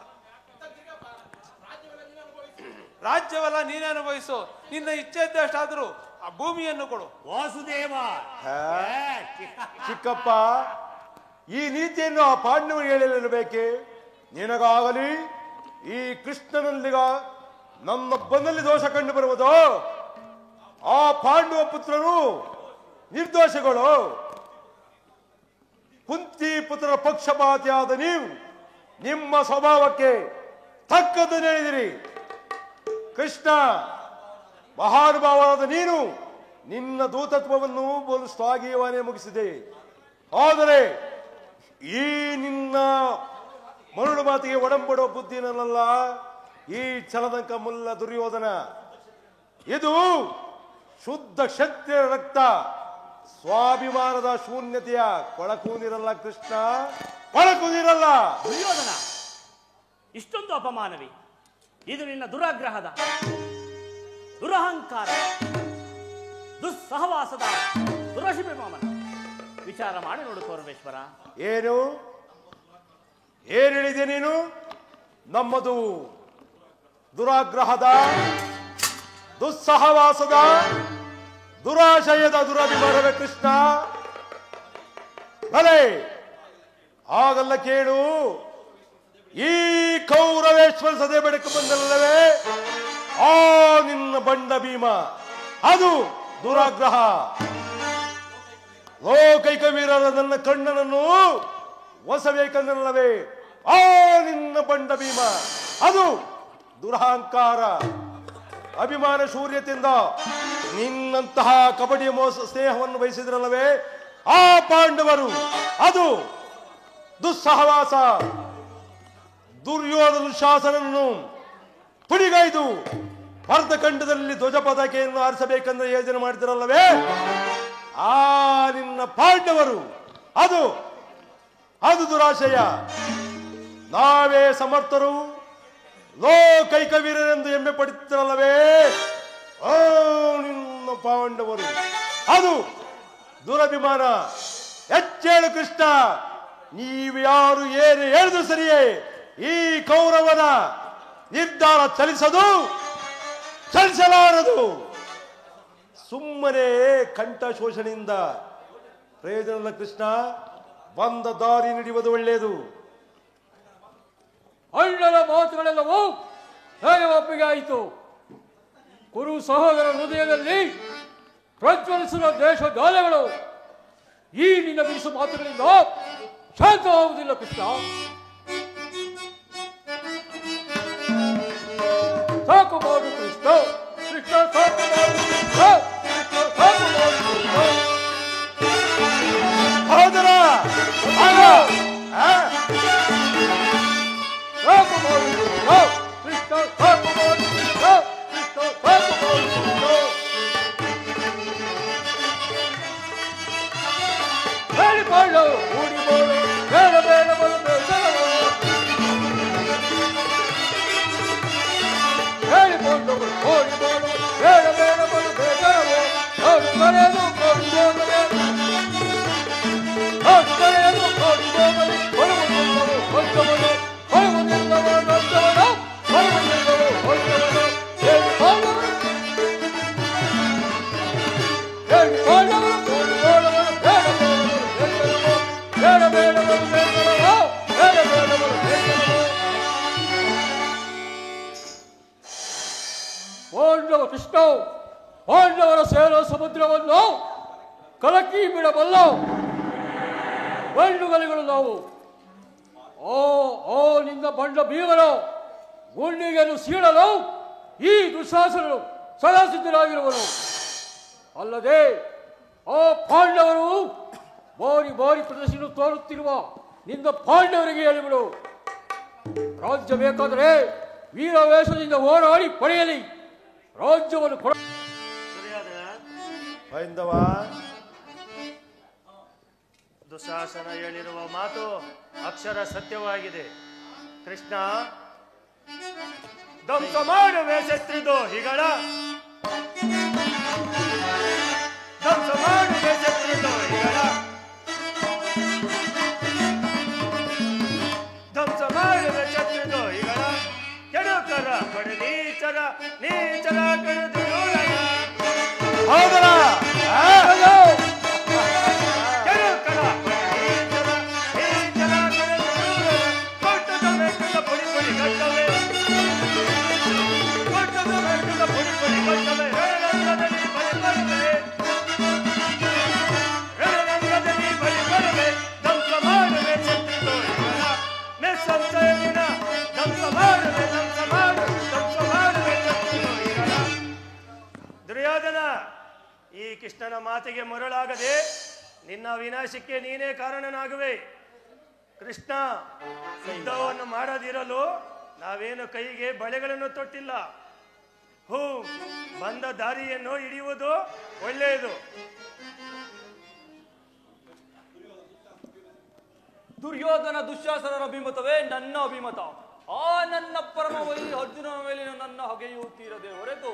ರಾಜ್ಯವೆಲ್ಲ ನೀನೇ ಅನುಭವಿಸು. ನಿನ್ನ ಇಚ್ಛೆ ಇದ್ದಷ್ಟಾದರೂ ಆ ಭೂಮಿಯನ್ನು ಕೊಡು. ವಾಸುದೇವ ಚಿಕ್ಕಪ್ಪ, ಈ ನೀತಿಯನ್ನು ಆ ಪಾಂಡವರಿಗೆ ಹೇಳಲೇಬೇಕೆ? ನಿನಗಾಗಲಿ ಈ ಕೃಷ್ಣನಲ್ಲಿಗ ನನ್ನೊಬ್ಬನಲ್ಲಿ ದೋಷ ಕಂಡು ಬರುವುದು. ಆ ಪಾಂಡವ ಪುತ್ರರು ನಿರ್ದೋಷಗಳು. ಕುಂತಿ ಪುತ್ರರ ಪಕ್ಷಪಾತಿಯಾದ ನೀವು ನಿಮ್ಮ ಸ್ವಭಾವಕ್ಕೆ ತಕ್ಕದ್ದು ಹೇಳಿದಿರಿ. ಕೃಷ್ಣ ಮಹಾನುಭಾವನಾದ ನೀನು ನಿನ್ನ ದೂತತ್ವವನ್ನು ಬೋಲು ಶ್ಲಾಘೀಯವಾನೇ ಮುಗಿಸಿದೆ. ಆದರೆ ಈ ನಿನ್ನ ಮರುಳು ಮಾತಿಗೆ ಒಡಂಬಡುವ ಬುದ್ಧಿ ನನ್ನಲ್ಲ. ಈ ಛಲದಂಕ ಮುಲ್ಲ ದುರ್ಯೋಧನ. ಇದು ಶುದ್ಧ ಕ್ಷತ್ರಿಯ ರಕ್ತ, ಸ್ವಾಭಿಮಾನದ ಶೂನ್ಯತೆಯ ಕೊಳಕು ನೀರಲ್ಲ ಕೃಷ್ಣ, ಕೊಳಕು ನೀರಲ್ಲ. ದುರ್ಯೋಧನ, ಇಷ್ಟೊಂದು ಅಪಮಾನವೇ? ಇದು ನಿನ್ನ ದುರಾಗ್ರಹದ, ದುರಹಂಕಾರ, ದುಸ್ಸಹವಾಸದ ದುರಭಿಮಾನ. ವಿಚಾರ ಮಾಡಿ ನೋಡು ಪರಮೇಶ್ವರ. ಏನು ಹೇಳಿದೆ ನೀನು? ನಮ್ಮದು ದುರಾಗ್ರಹದ, ದುಸ್ಸಹವಾಸದ, ದುರಾಶಯದ ದುರಭಿಮಾನವೇ ಕೃಷ್ಣ? ಭಲೆ, ಹಾಗಲ್ಲ ಕೇಳು. ಈ ಕೌರವೇಶ್ವರ ಸದೆ ಬೆಳಕು ಬಂದಲ್ಲವೇ ಆ ನಿನ್ನ ಬಂಡ ಭೀಮ, ಅದು ದುರಾಗ್ರಹ. ಲೋಕೈಕ ವೀರರ ನನ್ನ ಕಣ್ಣನನ್ನು ಒಸಬೇಕಂದಲ್ಲವೇ ಆ ನಿನ್ನ ಬಂಡ ಭೀಮ, ಅದು ದುರಹಂಕಾರ. ಅಭಿಮಾನ ಶೂನ್ಯತೆಯಿಂದ ನಿನ್ನಂತಹ ಕಬಡ್ಡಿ ಮೋಸ ಸ್ನೇಹವನ್ನು ಬಯಸಿದ್ರಲ್ಲವೇ ಆ ಪಾಂಡವರು, ಅದು ದುಸ್ಸಹವಾಸ. ದುರ್ಯೋಧನ ಶಾಸನನ್ನು ಪುಡಿಗೈದು ಭರತಖಂಡದಲ್ಲಿ ಧ್ವಜ ಪತಾಕೆಯನ್ನು ಆರಿಸಬೇಕೆಂದು ಯೋಜನೆ ಮಾಡಿದ್ರಲ್ಲವೇ ಆ ನಿನ್ನ ಪಾಂಡವರು, ಅದು ಅದು ದುರಾಶಯ. ನಾವೇ ಸಮರ್ಥರು, ಲೋಕೈಕ ವೀರರೆಂದು ಹೆಮ್ಮೆ ಪಡುತ್ತಿರಲ್ಲವೇ ಆ ನಿನ್ನ ಪಾಂಡವರು, ಅದು ದುರಭಿಮಾನ. ಎಚ್ಚೇಳು ಕೃಷ್ಣ, ನೀವು ಯಾರು ಏನು ಹೇಳಿದ್ರು ಸರಿಯೇ, ಈ ಕೌರವನ ನಿರ್ಧಾರ ಚಲಿಸಲಾರದು. ಸುಮ್ಮನೆ ಕಂಠ ಶೋಷಣೆಯಿಂದ ಪ್ರಯೋಜನವಿಲ್ಲ ಕೃಷ್ಣ. ಬಂದ ದಾರಿ ನಡೆಯುವುದು ಒಳ್ಳೆಯದು. ಅಣ್ಣನ ಮಾತುಗಳೆಲ್ಲವೂ ಹೇಗೆ ಒಪ್ಪಿಗೆ ಆಯಿತು? ಕುರು ಸಹೋದರ ಹೃದಯದಲ್ಲಿ ಪ್ರಜ್ವಲಿಸುವ ದೇಶ ಗಾಲೆಗಳು ಈ ನಿನ್ನ ಬಿರುಸು ಮಾತುಗಳಿಂದ ಶಾಂತವಾಗುವುದಿಲ್ಲ ಕೃಷ್ಣ. ಸಾಕು ಮಾಡು ಕೃಷ್ಣ, ಕೃಷ್ಣ ಸಾಕು ಮಾಡು ಕೃಷ್ಣ, ಕೃಷ್ಣ ಸಾಕು ಮಾಡು ಕೃಷ್ಣ. ಸಹೋದರ ಸಾಕು ಮಾಡು ಕೃಷ್ಣ, ಕೃಷ್ಣ ಸಾಕು ಮಾಡು ಕೃಷ್ಣ, ಕೃಷ್ಣ ಸಾಕು ಮಾಡು ಕೃಷ್ಣ. ಹೇಳಿಕೊಂಡು ಕೂಡಿ ಬೋಳು ಬೇಡ ಬೇಡ ಬಲು ಬೇಸರವು, ಹೇಳಿಕೊಂಡು ಕೋಡಿ ಬೋಳು ಬೇಡ ಬೇಡ ಬಲು ಬೇಸರವು. ಅವ್ರು ಕರೆಯಲು ಕೋಡಿ ಹೋಗಲೇ, ಅವ್ರು ಕರೆಯಲು ಕೋಡಿ ಹೋಗಲಿ. ಬರುವುದಿಲ್ಲವೋ ಹೊಂದವನು, ಬರುವುದಿಲ್ಲವೋ ನೊಂದವನು, ಬರುವುದಿಲ್ಲವೋ ಹೊಂದವನು. ಹೇಳಿಕೊಂಡವರು ಹೇಳಿಕೊಂಡವರು ಕೋಡಿ ಬೋಳವರು ಬೇಡ ಬೇಡವರು ಬೇಸರವು, ಬೇಡ ಬೇಡವರು ಬೇಸರವು, ಬೇಡ ಬೇಡವರು ಬೇಸರವು. ಪಾಂಡವ ಕೃಷ್ಣ, ಪಾಂಡವರ ಸೇರೋ ಸಮುದ್ರವನ್ನು ಕಲಕಿ ಬಿಡಬಲ್ಲ ಬಂಡುಗಲಿಗಳು ನಾವು. ಓ ನಿನ್ನ ಬಂಡ ಭೀಮನು ಗುಂಡಿಗೆಯನ್ನು ಸೀಳಲು ಈ ದುಶ್ಯಾಸನರು ಸದಾ ಸಿದ್ಧರಾಗಿರುವನು. ಅಲ್ಲದೆ ಆ ಪಾಂಡವರು ಬಾರಿ ಬಾರಿ ಪ್ರದರ್ಶನ ತೋರುತ್ತಿರುವ ನಿನ್ನ ಪಾಂಡವರಿಗೆ ಹೇಳಿಬಿಡು, ರಾಜ್ಯ ಬೇಕಾದರೆ ವೀರವೇಷದಿಂದ ಹೋರಾಡಿ ಪಡೆಯಲಿ, ರಾಜ್ಯವನ್ನು ಕೊಡ. ಹೈಂದವ, ದುಶಾಸನ ಹೇಳಿರುವ ಮಾತು ಅಕ್ಷರ ಸತ್ಯವಾಗಿದೆ. ಕೃಷ್ಣ, ಧ್ವಂಸ ಮಾಡುವೆ ಶತ್ರುದ್ರೋಹಿಗಳ, ಧ್ವಂಸ ಮಾಡುವೆ ಶತ್ರುದ್ರೋಹಿಗಳ, ಧ್ವಂಸ ಮಾಡುವೆ ಶತ್ರುದ್ರೋಹಿಗಳ, ಕೆಡುಕರ ಕಡು ನೀಚರ ನೀಚರ ಕಡು ಹೌದರ ದುರ್ಯೋಧನ, ಈ ಕೃಷ್ಣನ ಮಾತಿಗೆ ಮರಳಾಗದೆ ನಿನ್ನ ವಿನಾಶಕ್ಕೆ ನೀನೇ ಕಾರಣನಾಗುವೆ. ಕೃಷ್ಣ, ಯುದ್ಧವನ್ನು ಮಾಡದಿರಲು ನಾವೇನು ಕೈಗೆ ಬಳೆಗಳನ್ನು ತೊಟ್ಟಿಲ್ಲ. ಬಂದ ದಾರಿಯನ್ನು ಹಿಡಿಯುವುದು ಒಳ್ಳೆಯದು. ದುರ್ಯೋಧನ ದುಶ್ಯಾಸನರ ಅಭಿಮತವೇ ನನ್ನ ಅಭಿಮತ. ಆ ನನ್ನ ಪರಮವೈರಿ ಅರ್ಜುನನ ಮೇಲಿನ ನನ್ನ ಹಗೆಯೂ ತೀರದೆ ಹೊರತು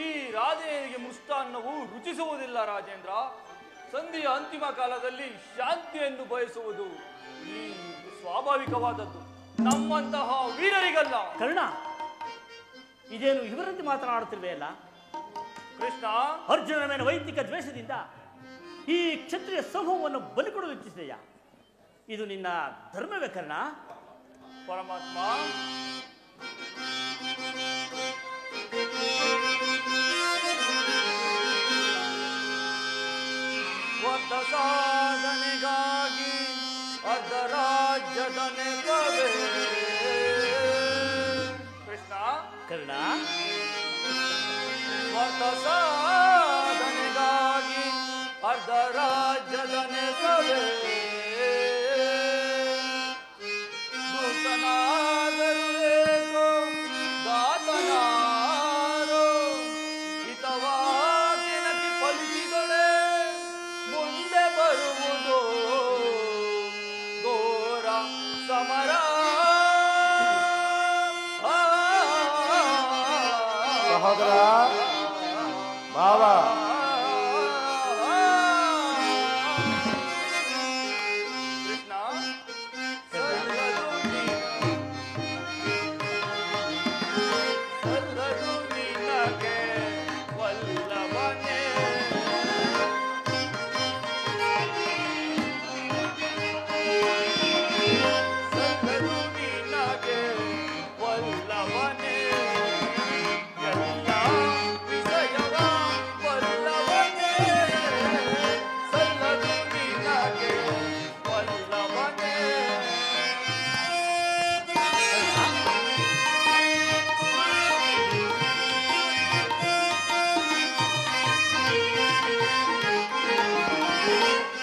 ಈ ರಾಜನಿಗೆ ಮೃಷ್ಟಾನ್ನವು ರುಚಿಸುವುದಿಲ್ಲ. ರಾಜೇಂದ್ರ, ಸಂಧಿಯ ಅಂತಿಮ ಕಾಲದಲ್ಲಿ ಶಾಂತಿಯನ್ನು ಬಯಸುವುದು ಈ ಸ್ವಾಭಾವಿಕವಾದದ್ದು, ನಮ್ಮಂತಹ ವೀರರಿಗಲ್ಲ. ಕರ್ಣ, ಇದೇನು ಇವರಂತೆ ಮಾತನಾಡುತ್ತಿರುವೆಯಲ್ಲ? ಕೃಷ್ಣ, ಅರ್ಜುನನ ಮೇಲೆ ವೈದಿಕ ದ್ವೇಷದಿಂದ ಈ ಕ್ಷತ್ರಿಯ ಸಮೂಹವನ್ನು ಬಲಿಕೊಡಲು ಇಚ್ಛಿಸಿದೆಯಾ? ಇದು ನಿನ್ನ ಧರ್ಮವೇ ಕರ್ಣ? ಪರಮಾತ್ಮ, ಒಂದು ಸಾಧನೆಗಾಗಿ ಅರ್ಧ ರಾಜ್ಯದ ನೆಪವೇ. ಕೃಷ್ಣ, ಕರ್ಣ, ಒಂದು ಸಾಧನೆಗಾಗಿ ಅರ್ಧ ರಾಜ್ಯದ ನೆಪವೇ. ದೂತನಾದರೂ ಏಕೋ ದಾತನಾರೋ ಹಿತವಾಗಿ ನಟಿ ಫಲಿಸಿದೊಡೆ ಮುಂದೆ ಬರುವುದು ಘೋರ ಸಮರ. ಸಹೋದರ ಮಾವ, ಕೃಷ್ಣ, ಸಲ್ಲದು ನಿನಗೆ ವಲ್ಲಭನೇ. ಸಲ್ಲದು ನಿನಗೆ ವಲ್ಲಭನೇ. ಎಲ್ಲ ವಿಷಯವ ವಲ್ಲಭನೇ. ಸಲ್ಲದು ನಿನಗೆ ವಲ್ಲಭನೇ.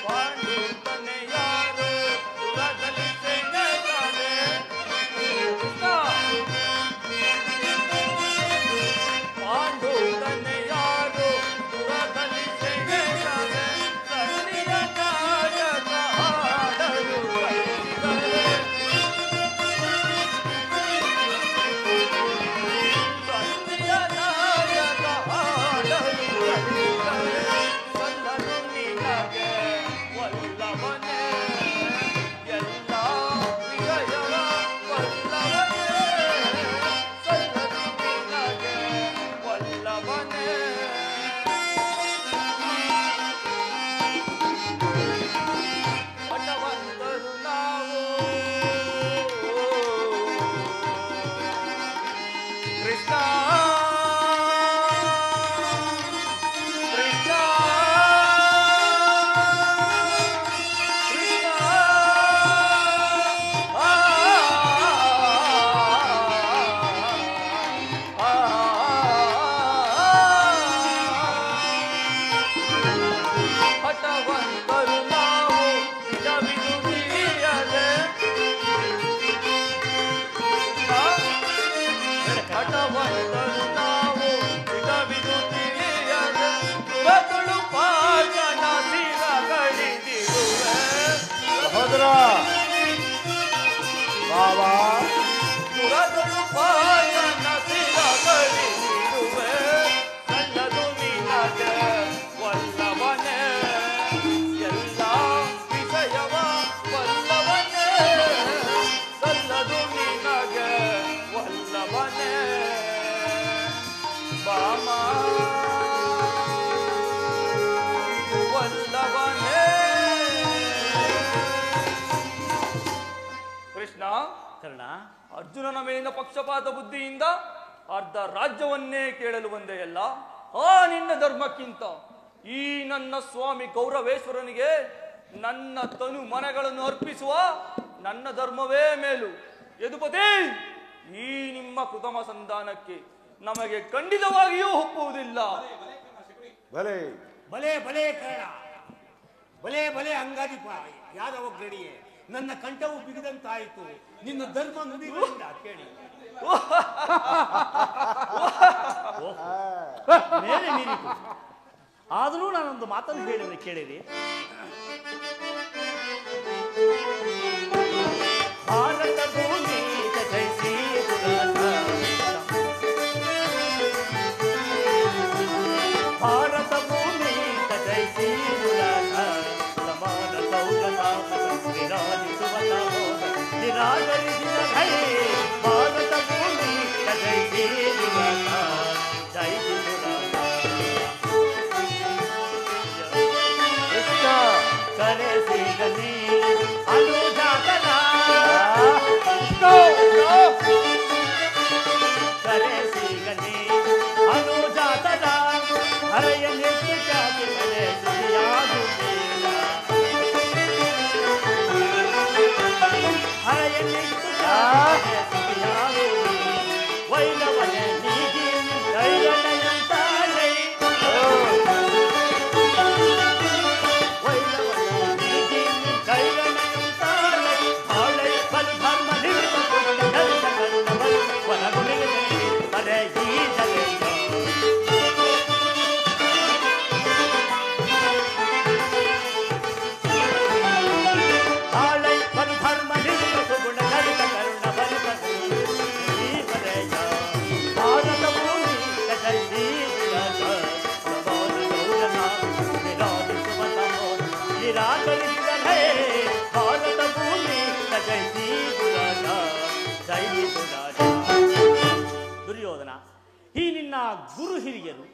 ಪಾಂಡುತನೆ ಯಾರು ದುರದಲ್ಲಿ ಸೆಳೆದಾನೆ. ಪಾಂಡುತನೆ ಯಾರು ದುರದಲ್ಲಿ ಸೆಳೆದಾನೆ. ಸನ್ನಿಯ ನಾಯಕ ಆಡಲು ಬಯಸಿದರೆ. ಸನ್ನಿಯ ನಾಯಕ ಆಡಲು ಬಯಸಿದರೆ. ಸಲ್ಲದು ನಿನಗೆ ವಲ್ಲಭನೇ. ಎಲ್ಲ ವಿಷಯವ ವಲ್ಲಭನೇ. ಸಲ್ಲದು ನಿನಗೆ ವಲ್ಲಭನೇ. ಪಟವಂತರು ನಾವು ಕೃಷ್ಣ, ಕೃಷ್ಣ, ಕೃಷ್ಣ. ಪಟವಂತರು ನಾವು ನಿಜವಿದು ತಿಳಿಯದೆ. ಹಠವಂತರು ನಾವು ನಿಜವಿದು ತಿಳಿಯದೆ. ತುರತುಳು ಪಾಜನ ಸಿರಗಳಿದಿರುವೆ. ಸಹೋದರ ಮಾವ, ತುರತುಳು ಪಾಜನ ಸಿರಗಳಿದಿರುವೆ. ಸಲ್ಲದು ನಿನಗೆ ವಲ್ಲಭನೇ. ಎಲ್ಲ ವಿಷಯವ ವಲ್ಲಭನೇ. ಸಲ್ಲದು ನಿನಗೆ ವಲ್ಲಭನೇ. ಬಾಮ ವಲ್ಲಭನೇ. ಕೃಷ್ಣ, ಕರ್ಣ, ಅರ್ಜುನನ ಮೇಲಿನ ಪಕ್ಷಪಾತ ಬುದ್ಧಿಯಿಂದ ಅರ್ಧ ರಾಜ್ಯವನ್ನೇ ಕೇಳಲು ಬಂದೆಯಲ್ಲ. ಆ ನಿನ್ನ ಧರ್ಮಕ್ಕಿಂತ ಈ ನನ್ನ ಸ್ವಾಮಿ ಗೌರವೇಶ್ವರನಿಗೆ ನನ್ನ ತನು ಮನಗಳನ್ನು ಅರ್ಪಿಸುವ ನನ್ನ ಧರ್ಮವೇ ಮೇಲು. ಯದುಪತಿ, ಈ ನಿಮ್ಮ ಕೃತಮ ಸಂಧಾನಕ್ಕೆ ನಮಗೆ ಖಂಡಿತವಾಗಿಯೂ ಒಪ್ಪುವುದಿಲ್ಲ. ಭಲೆ ಭಲೆ ಭಲೆ ಕರ್ಣ, ಭಲೆ ಭಲೆ ಅಂಗಾಧಿಪ ಯಾದವ ಗ್ರಣಿಯೇ, ನನ್ನ ಕಂಠವು ಬಿಗಿದಂತಾಯಿತು ನಿನ್ನ ಧರ್ಮ ನುಡಿಗಳಿಂದ ಕೇಳಿ. ಮೇಲೆ ಮೀರಿತು. ಆದರೂ ನಾನೊಂದು ಮಾತನ್ನು ಹೇಳಿದ್ರೆ ಕೇಳಿರಿ. ಭಾರತ ಭೂಮಿ ಜಯಿಸಿ ಭಾರತ ಭೂಮಿ ಜಯಿಸಿ ಸಮಾನ ಸೌಗತ ವಿರಾಜಿಸುವ ನಿರಾಕರಿಸಿದ ಭಾರತ ಭೂಮಿ ಜಯಿಸಿ ಕರೆಸಿಗಲಿ ಅನುಜಾತನ ಕರೆಸಿಗಲಿ ಅನುಜಾತನ ಹರೆಯ ನಿರ್ಜಾತಿ ಹರೆಯ ನಿರ್ಜಾತಿ ವೈಲವನ ನೀಗಿ ದೈವನಂತಾಳೆ ದುರ್ಯೋಧನ, ಈ ನಿನ್ನ ಗುರು ಹಿರಿಯರು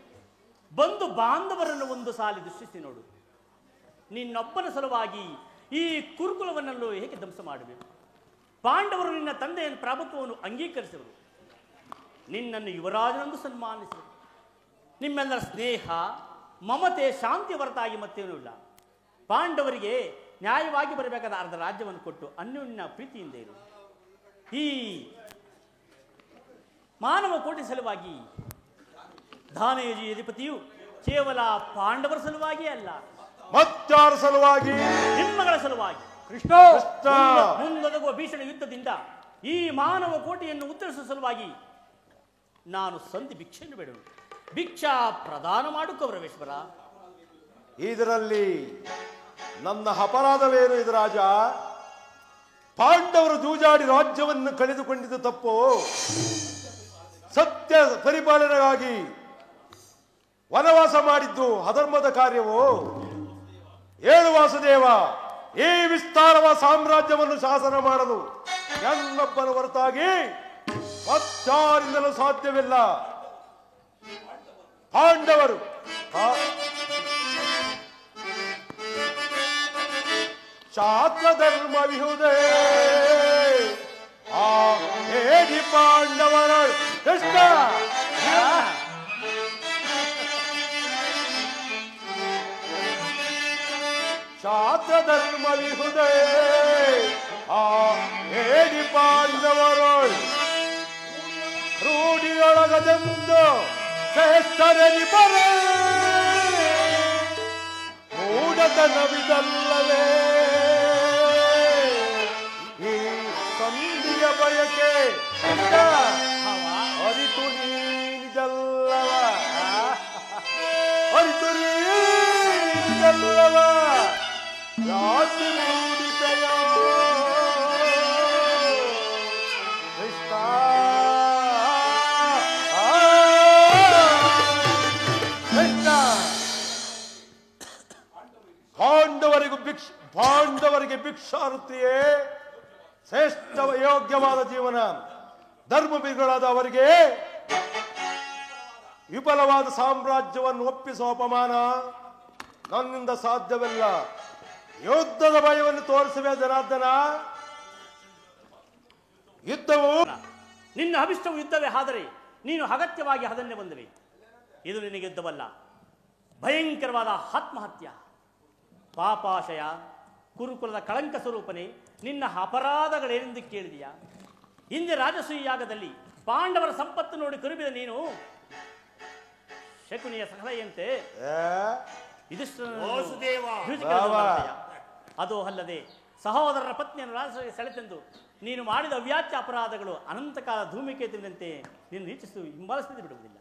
ಬಂಧು ಬಾಂಧವರನ್ನು ಒಂದು ಸಾಲಿ ದೃಷ್ಟಿಸಿ ನೋಡು. ನಿನ್ನೊಬ್ಬನ ಸಲುವಾಗಿ ಈ ಕುರುಕುಲವನ್ನೆಲ್ಲೂ ಹೇಗೆ ಧ್ವಂಸ ಮಾಡಬೇಕು? ಪಾಂಡವರು ನಿನ್ನ ತಂದೆಯ ಪ್ರಭುತ್ವವನ್ನು ಅಂಗೀಕರಿಸಿದರು, ನಿನ್ನನ್ನು ಯುವರಾಜನೆಂದು ಸನ್ಮಾನಿಸಿದರು. ನಿಮ್ಮೆಲ್ಲರ ಸ್ನೇಹ ಮಮತೆ ಶಾಂತಿ ಹೊರತಾಗಿ ಮತ್ತೇನೂ ಇಲ್ಲ. ಪಾಂಡವರಿಗೆ ನ್ಯಾಯವಾಗಿ ಬರಬೇಕಾದ ಅರ್ಧ ರಾಜ್ಯವನ್ನು ಕೊಟ್ಟು ಅನ್ಯೋನ್ಯ ಪ್ರೀತಿಯಿಂದ ಇರು. ಈ ಮಾನವ ಕೋಟಿ ಸಲುವಾಗಿ ದಾನಯೋಜಿ ಅಧಿಪತಿಯು ಕೇವಲ ಪಾಂಡವರ ಸಲುವಾಗಿ ಅಲ್ಲ, ಮತ್ತಾರ ಸಲುವಾಗಿ, ನಿಮ್ಮಗಳ ಸಲುವಾಗಿ ಕೃಷ್ಣ ಮುಂದೊದಗುವ ಭೀಷಣ ಯುದ್ಧದಿಂದ ಈ ಮಾನವ ಕೋಟೆಯನ್ನು ಉತ್ತರಿಸುವ ಸಲುವಾಗಿ ನಾನು ಸಂಧಿ ಭಿಕ್ಷೆಯನ್ನು ಬೇಡ, ಭಿಕ್ಷಾ ಪ್ರದಾನ ಮಾಡು ಕೌರವೇಶ್ವರ. ಇದರಲ್ಲಿ ನನ್ನ ಅಪರಾಧವೇನು? ಇದು ರಾಜ, ಪಾಂಡವರು ಜೂಜಾಡಿ ರಾಜ್ಯವನ್ನು ಕಳೆದುಕೊಂಡಿದ್ದು ತಪ್ಪು. ಸತ್ಯ ಪರಿಪಾಲನೆಗಾಗಿ ವನವಾಸ ಮಾಡಿದ್ದು ಅಧರ್ಮದ ಕಾರ್ಯವು. ಏಳು ವಾಸುದೇವ, ಈ ವಿಸ್ತಾರವಾದ ಸಾಮ್ರಾಜ್ಯವನ್ನು ಶಾಸನ ಮಾಡಲು ನನ್ನೊಬ್ಬನ ಹೊರತಾಗಿ ಮತ್ತಾರಿಂದಲೂ ಸಾಧ್ಯವಿಲ್ಲ. ಪಾಂಡವರು ಶಾಸ್ತ್ರ ಧರ್ಮ ವಿಹುದೇ ಆ ಹೇಳಿ ಪಾಂಡವರ ಕೃಷ್ಣ ಶಾಸ್ತ್ರ ಧರ್ಮ ವಿಹುದೇ ಆ ಹೇಳಿ ಪಾಂಡವರು ರೂಢಿಯೊಳಗದೆಂದು ಶ್ರೇಷ್ಠರನಿ ಬರೇ ಮೂಢತನವಿದಲ್ಲವೇ ಈ ಸಂಧಿಯ ಬಯಕೆ ಅರಿತು ನೀನಿದಲ್ಲವ, ಅರಿತು ನೀನಿದಲ್ಲವ ರಾಜು ಮೂಡಿತೆಯ ಕೃಷ್ಣ. ಪಾಂಡವರಿಗೆ ಭಿಕ್ಷಾರುತಿಯೇ ಶ್ರೇಷ್ಠ ಯೋಗ್ಯವಾದ ಜೀವನ. ಧರ್ಮವೀರಗಳಾದ ಅವರಿಗೆ ವಿಫಲವಾದ ಸಾಮ್ರಾಜ್ಯವನ್ನು ಒಪ್ಪಿಸುವ ಅಪಮಾನ ನನ್ನಿಂದ ಸಾಧ್ಯವಿಲ್ಲ. ಯುದ್ಧದ ಭಯವನ್ನು ತೋರಿಸುವೆ ಜನಾರ್ದನ. ಯುದ್ಧವು ನಿನ್ನ ಅಭಿಷ್ಟವು ಯುದ್ಧವೇ ಆದರೆ ನೀನು ಅಗತ್ಯವಾಗಿ ಅದನ್ನೇ ಬಂದಿವೆ. ಇದು ನಿನಗೆ ಯುದ್ಧವಲ್ಲ, ಭಯಂಕರವಾದ ಆತ್ಮಹತ್ಯ. ಪಾಪಾಶಯ, ಕುರುಕುಲದ ಕಳಂಕ ಸ್ವರೂಪನೇ, ನಿನ್ನ ಅಪರಾಧಗಳೇನೆಂದು ಕೇಳಿದೆಯಾ? ಹಿಂದೆ ರಾಜಸೂಯ ಯಾಗದಲ್ಲಿ ಪಾಂಡವರ ಸಂಪತ್ತು ನೋಡಿ ಕರುಬಿದ ನೀನು ಶಕುನಿಯ ಸಲಹೆಯಂತೆ ಇದು ಅದು ಅಲ್ಲದೆ ಸಹೋದರರ ಪತ್ನಿಯನ್ನು ರಾಜರಿಗೆ ಸೆಳೆತೆಂದು ನೀನು ಮಾಡಿದ ಅವ್ಯಾಚ್ಯ ಅಪರಾಧಗಳು ಅನಂತಕಾಲ ಧೂಮಿಕೇತುವಿನಂತೆ ನೀನು ರೀತಿಸಿ ಹಿಂಬಾಲಿಸದೆ ಬಿಡುವುದಿಲ್ಲ.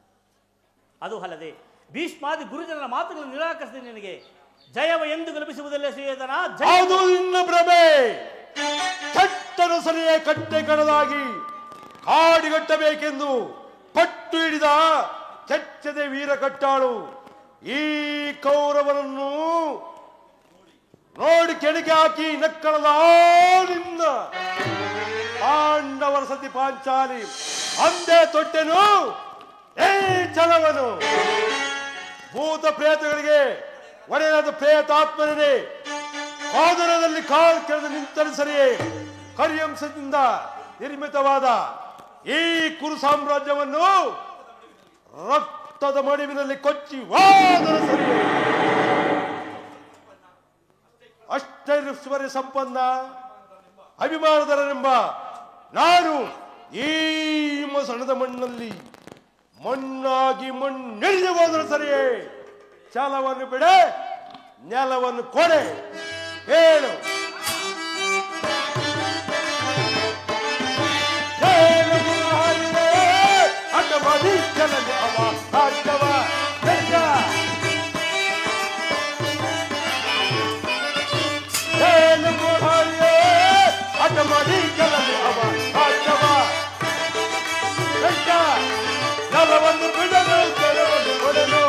ಅದು ಅಲ್ಲದೆ ಭೀಷ್ಮಾದಿ ಗುರುಜನರ ಮಾತುಗಳನ್ನು ನಿರಾಕರಿಸಿದ ನಿನಗೆ ಜಯವ ಎಂದು ಗಲಭಿಸುವುದಲ್ಲೇ ಸುಯೋಧನ. ಅದು ನಿನ್ನ ಭ್ರಮೆ. ಚಟ್ಟನ ಸರಿಯೇ ಕಟ್ಟೆ ಕಡದಾಗಿ ಕಾಡಿಗಟ್ಟಬೇಕೆಂದು ಪಟ್ಟು ಹಿಡಿದ ಕೆಚ್ಚದೆ ವೀರ ಕಟ್ಟಾಳು ಈ ಕೌರವರನ್ನು ನೋಡಿ ಕೆಣಕೆ ಹಾಕಿ ನಕ್ಕಳದ ನಿನ್ನ ಪಾಂಡವರ ಸತಿ ಪಾಂಚಾಲಿ ಅಂದೇ ತೊಟ್ಟೆನು ಏ ಛಲವನು. ಭೂತ ಪ್ರೇತಗಳಿಗೆ ಒಡೆಯನಾದ ಪ್ರೇತಾತ್ಮನೇ ಆದರದಲ್ಲಿ ಕಾಲು ಕೆರೆದು ನಿಂತರೆ ಸರಿಯೇ ಕರಿಯಂಶದಿಂದ ನಿರ್ಮಿತವಾದ ಈ ಕುರು ಸಾಮ್ರಾಜ್ಯವನ್ನು ರಕ್ತದ ಮಡಿವಿನಲ್ಲಿ ಕೊಚ್ಚಿ ವಾದರ ಸರಿಯೇ ಅಷ್ಟೈಶ್ವರ್ಯ ಸಂಪನ್ನ ಅಭಿಮಾನದರೆಂಬ ನಾನು ಈ ಸಣ್ಣದ ಮಣ್ಣಲ್ಲಿ ಮಣ್ಣಾಗಿ ಮಣ್ಣೆಳೆದು ಹೋದರೆ ಸರಿಯೇ ಛಲವನ್ನು ಬಿಡೆ ನೆಲವನ್ನು ಕೊಡೆ ಹೇಳು. ಜಲವನ್ನು ಬಿಡಲು ಜಲವನ್ನು ಕೊಡಲು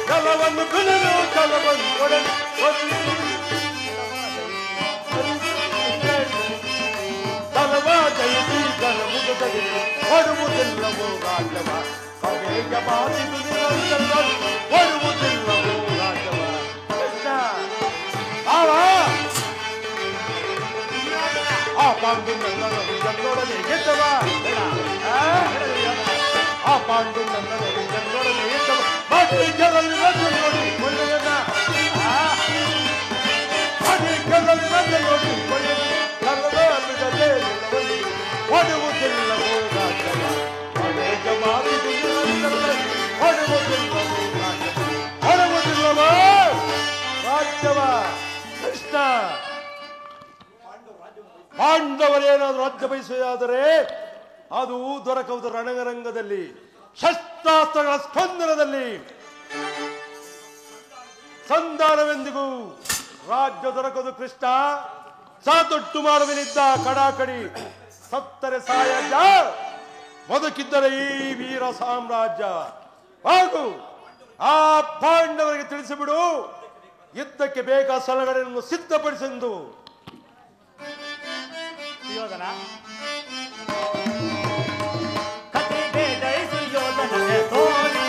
ಜಲವನ್ನು ಬಿಡಲು ಜಲವನ್ನು ಕೊಡಲು ಜಲವ ಜಯಿಸಿ ಜಲಮುಗ ತೆಗೆದು ಕೊಡುವುದಿಲ್ಲವೋ ರಾಜವ ಬಗೆಯ ಮಾತಿದು ನಿರಂತರವಾಗಿ ಕೊಡುವುದಿಲ್ಲವೋ ರಾಜವ. ಆ ಪಾಂಡು ನನ್ನನ್ನು ಜನರೊಡನೆ ಎದ್ದವ ಆ ಪಾಂಡು ನನ್ನನ್ನು ಜನರೊಡನೆ ಎದ್ದವ ಬಾಟಿಗಳಲ್ಲಿ ರಜೆ ನೋಡಿ ಒಳ್ಳೆಯನ ಬಾಟಿಗಳಲ್ಲಿ ರಜೆ ನೋಡಿ ಒಳ್ಳೆಯ ಬಿಡದೆ ಹೊಡುವುದಿಲ್ಲವೋ ರಾಜವ ಅನೇಕ ಮಾತಿದು ನಿರಂತರವಾಗಿ ಹೊಡುವುದಿಲ್ಲವೋ ರಾಜವ ಹೊಡುವುದಿಲ್ಲವೋ ರಾಜ್ಯವ. ಕೃಷ್ಣ ಪಾಂಡವರೇನಾದರೂ ರಾಜ್ಯ ಬಯಸುವುದಾದರೆ ಅದು ದೊರಕುವುದು ರಣರಂಗದಲ್ಲಿ, ಶಸ್ತ್ರಾಸ್ತ್ರಗಳ ಸ್ಪಂದನದಲ್ಲಿ. ಸಂಧಾನವೆಂದಿಗೂ ರಾಜ್ಯ ದೊರಕದು ಕೃಷ್ಣ. ಸಾತೊಟ್ಟು ಮಾಡುವನಿದ್ದ ಕಡಾಕಡಿ ಸತ್ತರೆ ಸಾಯಜ್ಜ, ಬದುಕಿದ್ದರೆ ಈ ವೀರ ಸಾಮ್ರಾಜ್ಯ. ಹಾಗೂ ಆ ಪಾಂಡವರಿಗೆ ತಿಳಿಸಿಬಿಡು, ಯುದ್ಧಕ್ಕೆ ಬೇಕಾದ ಸಲಹೆಗಳನ್ನು ಸಿದ್ಧಪಡಿಸೆಂದು. ಸುಯೋಧನ ಕತೆ ಬೇಡ ಸುಯೋಧನ ತೋರಿ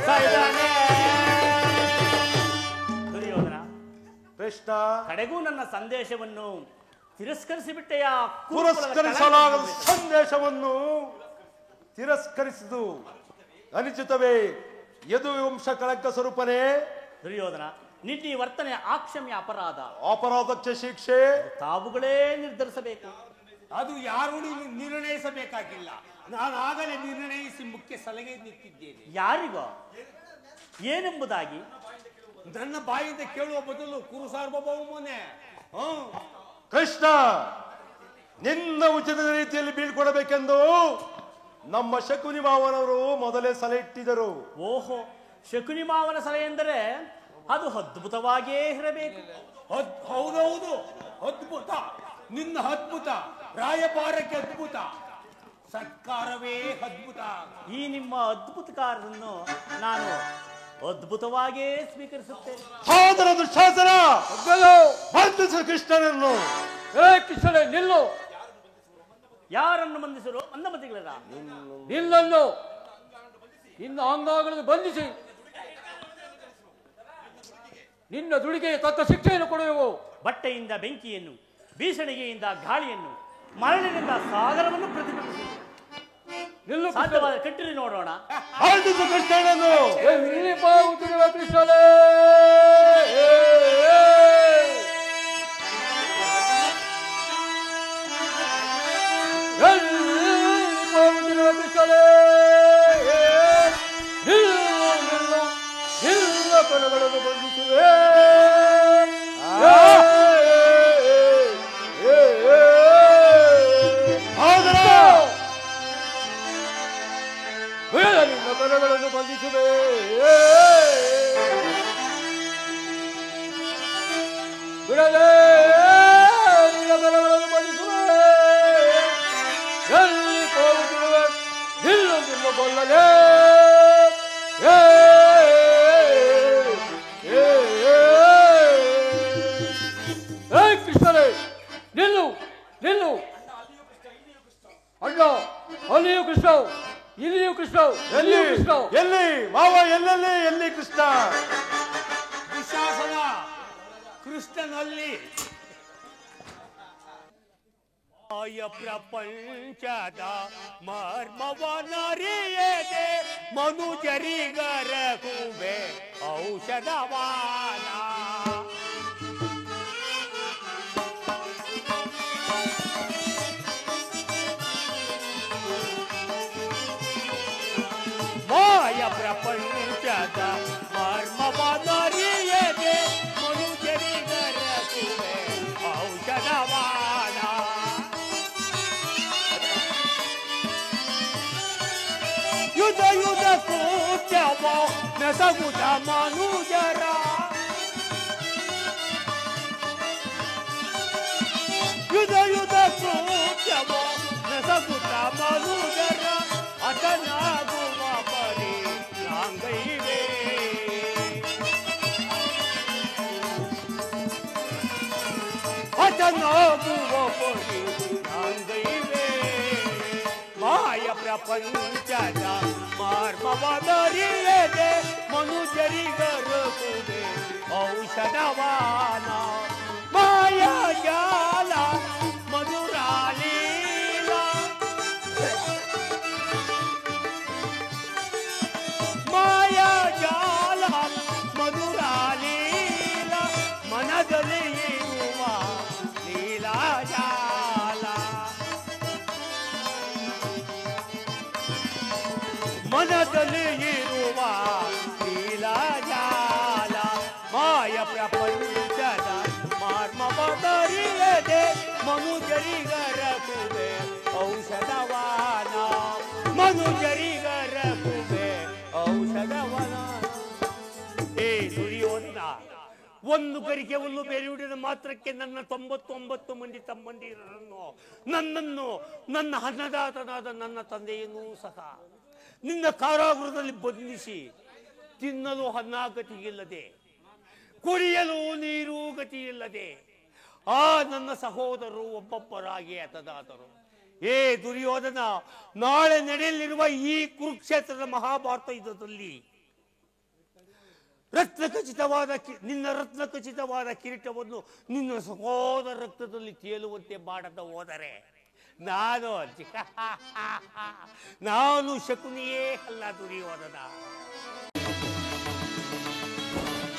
Hey, ಕೃಷ್ಣ, ಕಡೆಗೂ ನನ್ನ ಸಂದೇಶವನ್ನು ತಿರಸ್ಕರಿಸಿಬಿಟ್ಟೆಯ ಪುರಸ್ಕರಿಸಲಾಗದ ಸಂದೇಶವನ್ನು ತಿರಸ್ಕರಿಸಿದು ಅನಿಚಿತವೇ. ಯದುವಂಶ ಕಳಂಕ ಸ್ವರೂಪನೇ ದುರ್ಯೋಧನ, ನಿನ್ನ ಈ ವರ್ತನೆ ಆಕ್ಷಮ್ಯ ಅಪರಾಧ. ಅಪರಾಧಕ್ಕೆ ಶಿಕ್ಷೆ ತಾವುಗಳೇ ನಿರ್ಧರಿಸಬೇಕು. ಅದು ಯಾರು ನಿರ್ಣಯಿಸಬೇಕಾಗಿಲ್ಲ. ನಾನು ಆಗಲೇ ನಿರ್ಣಯಿಸಿ ಮುಖ್ಯ ಸಲಹೆ ನಿಂತಿದ್ದೇನೆ. ಯಾರಿಗೋ ಏನೆಂಬುದಾಗಿ ನನ್ನ ಬಾಯಿಂದ ಕೇಳುವ ಬದಲು ಕುರು ಸಾರ್ವಭೌಮನೇ. ಕೃಷ್ಣ, ನಿನ್ನ ಉಚಿತ ರೀತಿಯಲ್ಲಿ ಬೀಳ್ಕೊಡಬೇಕೆಂದು ನಮ್ಮ ಶಕುನಿ ಮಾವನವರು ಮೊದಲೇ ಸಲಹೆ ಇಟ್ಟಿದ್ದರು. ಓಹೋ, ಶಕುನಿ ಮಾವನ ಸಲಹೆ ಎಂದರೆ ಅದು ಅದ್ಭುತವಾಗಿಯೇ ಇರಬೇಕು. ಹೌದೌದು, ಅದ್ಭುತ. ನಿನ್ನ ಅದ್ಭುತ, ರಾಯಭಾರಕ್ಕೆ ಅದ್ಭುತ, ಸರ್ಕಾರವೇ ಅದ್ಭುತ. ಈ ನಿಮ್ಮ ಅದ್ಭುತ ಕಾರ್ಯವನ್ನು ನಾನು ಅದ್ಭುತವಾಗಿಯೇ ಸ್ವೀಕರಿಸುತ್ತೇನೆ. ಸೋದರ ದುಶ್ಯಾಸನ, ಬಂಧಿಸು ಕೃಷ್ಣನನ್ನು. ಕೃಷ್ಣನೇ ನಿಲ್ಲು. ಯಾರನ್ನು ಬಂಧಿಸರು? ಮಂದಮತಿಗಳರ. ನಿನ್ನನ್ನು ನಿನ್ನ ಅಂಗಗಳನ್ನು ಬಂಧಿಸಿ ನಿನ್ನ ದುಡಿಗೆಗೆ ತಕ್ಕ ಶಿಕ್ಷೆಯನ್ನು ಕೊಡುವೆವು. ಬಟ್ಟೆಯಿಂದ ಬೆಂಕಿಯನ್ನು, ಬೀಸಣಿಗೆಯಿಂದ ಗಾಳಿಯನ್ನು, ಮರಳಿನಿಂದ ಸಾಗರವನ್ನು ಪ್ರತಿಬಿಂಬಿಸಿ ಸಾಧ್ಯವಾದ ಕಟ್ಟಿರಿ ನೋಡೋಣ. ಕೃಷ್ಣನನ್ನು ಕೃಷ್ಣನೇ ಕರಗಳನ್ನು ಬಂಧಿಸುವೆ. ನಿನ್ನ ಕರಗಳನ್ನು ಬಂಧಿಸುವೆ. ಬಿಡಲೇ ನಿನ್ನ ಕರಗಳನ್ನು ಬಂಧಿಸುವೆ. ಎಲ್ಲಿ ಹೋಗುತ್ತಿರುವೆ ನಿಲ್ಲು, ನಿನ್ನ ಕೊಲ್ಲಲೇ. ಕೃಷ್ಣರೇ ನಿಲ್ಲು, ನಿಲ್ಲು. ಅಣ್ಣ, ಅಲ್ಲಿಯೂ ಕೃಷ್ಣ, ಇಲ್ಲಿಯೂ ಕೃಷ್ಣ, ಎಲ್ಲಿಯೂ ಕೃಷ್ಣ. ಎಲ್ಲಿ ಮಾವ? ಎಲ್ಲೆಲ್ಲಿ? ಎಲ್ಲಿ ಕೃಷ್ಣ? ದುಶ್ಯಾಸನ, ಕೃಷ್ಣನಲ್ಲಿ ಪ್ರಪಂಚದ ಮರ್ಮವನರಿಯದೆ ಮನುಜರಿಗರಗುವೆ ಔಷಧವಾನ. ಮಾಯ ಪ್ರಪಂಚದ ಮರ್ಮವನರಿಯದೆ ಮನುಜರಿಗರಗುವೆ ಔಷಧವಾನ. ಯುಧ ಯುಧ ಕೃತ್ಯವ ನೆಸಗುದ ಮನುಜರ. ಯುಧ ಯುಧ ಕೃತ್ಯವ ನೆಸಗುದ ಮನುಜರ. ಅತನಾಗುವ ಪರಿ ನಾಂಗೈವೆ. ಅತನಾಗುವ ಪರಿ ನಾಂಗೈವೆ. ಮಾಯ ಪ್ರಪಂಚದ ಮರ್ಮವನರಿಯದೆ ಮನುಜರಿಗರಗುವೆ ಔಷಧವಾನ. ಮಾಯಾ ಜಾಲ ಮಧುರಾಲೀಲ. ಮಾಯಾ ಜಾಲ ಮಧುರಾಲೀಲ. ಮನದಲ್ಲಿ ಇರುವ ಲೀಲಾಜಾಲ. ಮನದಲ್ಲಿ ಇರುವ ಲೀಲಾಜಾಲ. ಮಾಯ ಪ್ರಪಂಚದ ಮರ್ಮವನರಿಯದೆ ಮನುಜರಿಗರಗುವೆ ಔಷಧವಾನ. ಮನುಜರಿಗರಗುವೆ ಔಷಧವನ. ಏ ದುರ್ಯೋಧನ, ಒಂದು ಗರಿಕೆ ಹುಲ್ಲು ಬೇರೆಯುಡಿದ ಮಾತ್ರಕ್ಕೆ ನನ್ನ 99 ಮಂದಿ ತಮ್ಮಂದಿರನ್ನು, ನನ್ನನ್ನು, ನನ್ನ ಅನ್ನದಾತನಾದ ನನ್ನ ತಂದೆಯನ್ನೂ ಸಹ ನಿನ್ನ ಕಾರಾಗೃಹದಲ್ಲಿ ಬಂಧಿಸಿ ತಿನ್ನಲು ಅನ್ನ ಗತಿಯಿಲ್ಲದೆ, ಕುಡಿಯಲು ನೀರು ಗತಿಯಿಲ್ಲದೆ ಆ ನನ್ನ ಸಹೋದರರು ಒಬ್ಬೊಬ್ಬರಾಗಿ ಹತರಾದರು. ಏ ದುರ್ಯೋಧನ, ನಾಳೆ ನಡೆಯಲಿರುವ ಈ ಕುರುಕ್ಷೇತ್ರದ ಮಹಾಭಾರತ ಯುದ್ಧದಲ್ಲಿ ನಿನ್ನ ರತ್ನಖಚಿತವಾದ ಕಿರೀಟವನ್ನು ನಿನ್ನ ಸಹೋದರ ರಕ್ತದಲ್ಲಿ ತೇಲುವಂತೆ ಮಾಡದ ಹೋದರೆ ನಾನು ಶಕುನಿಯೇ ಅಲ್ಲ ದುರ್ಯೋಧನ.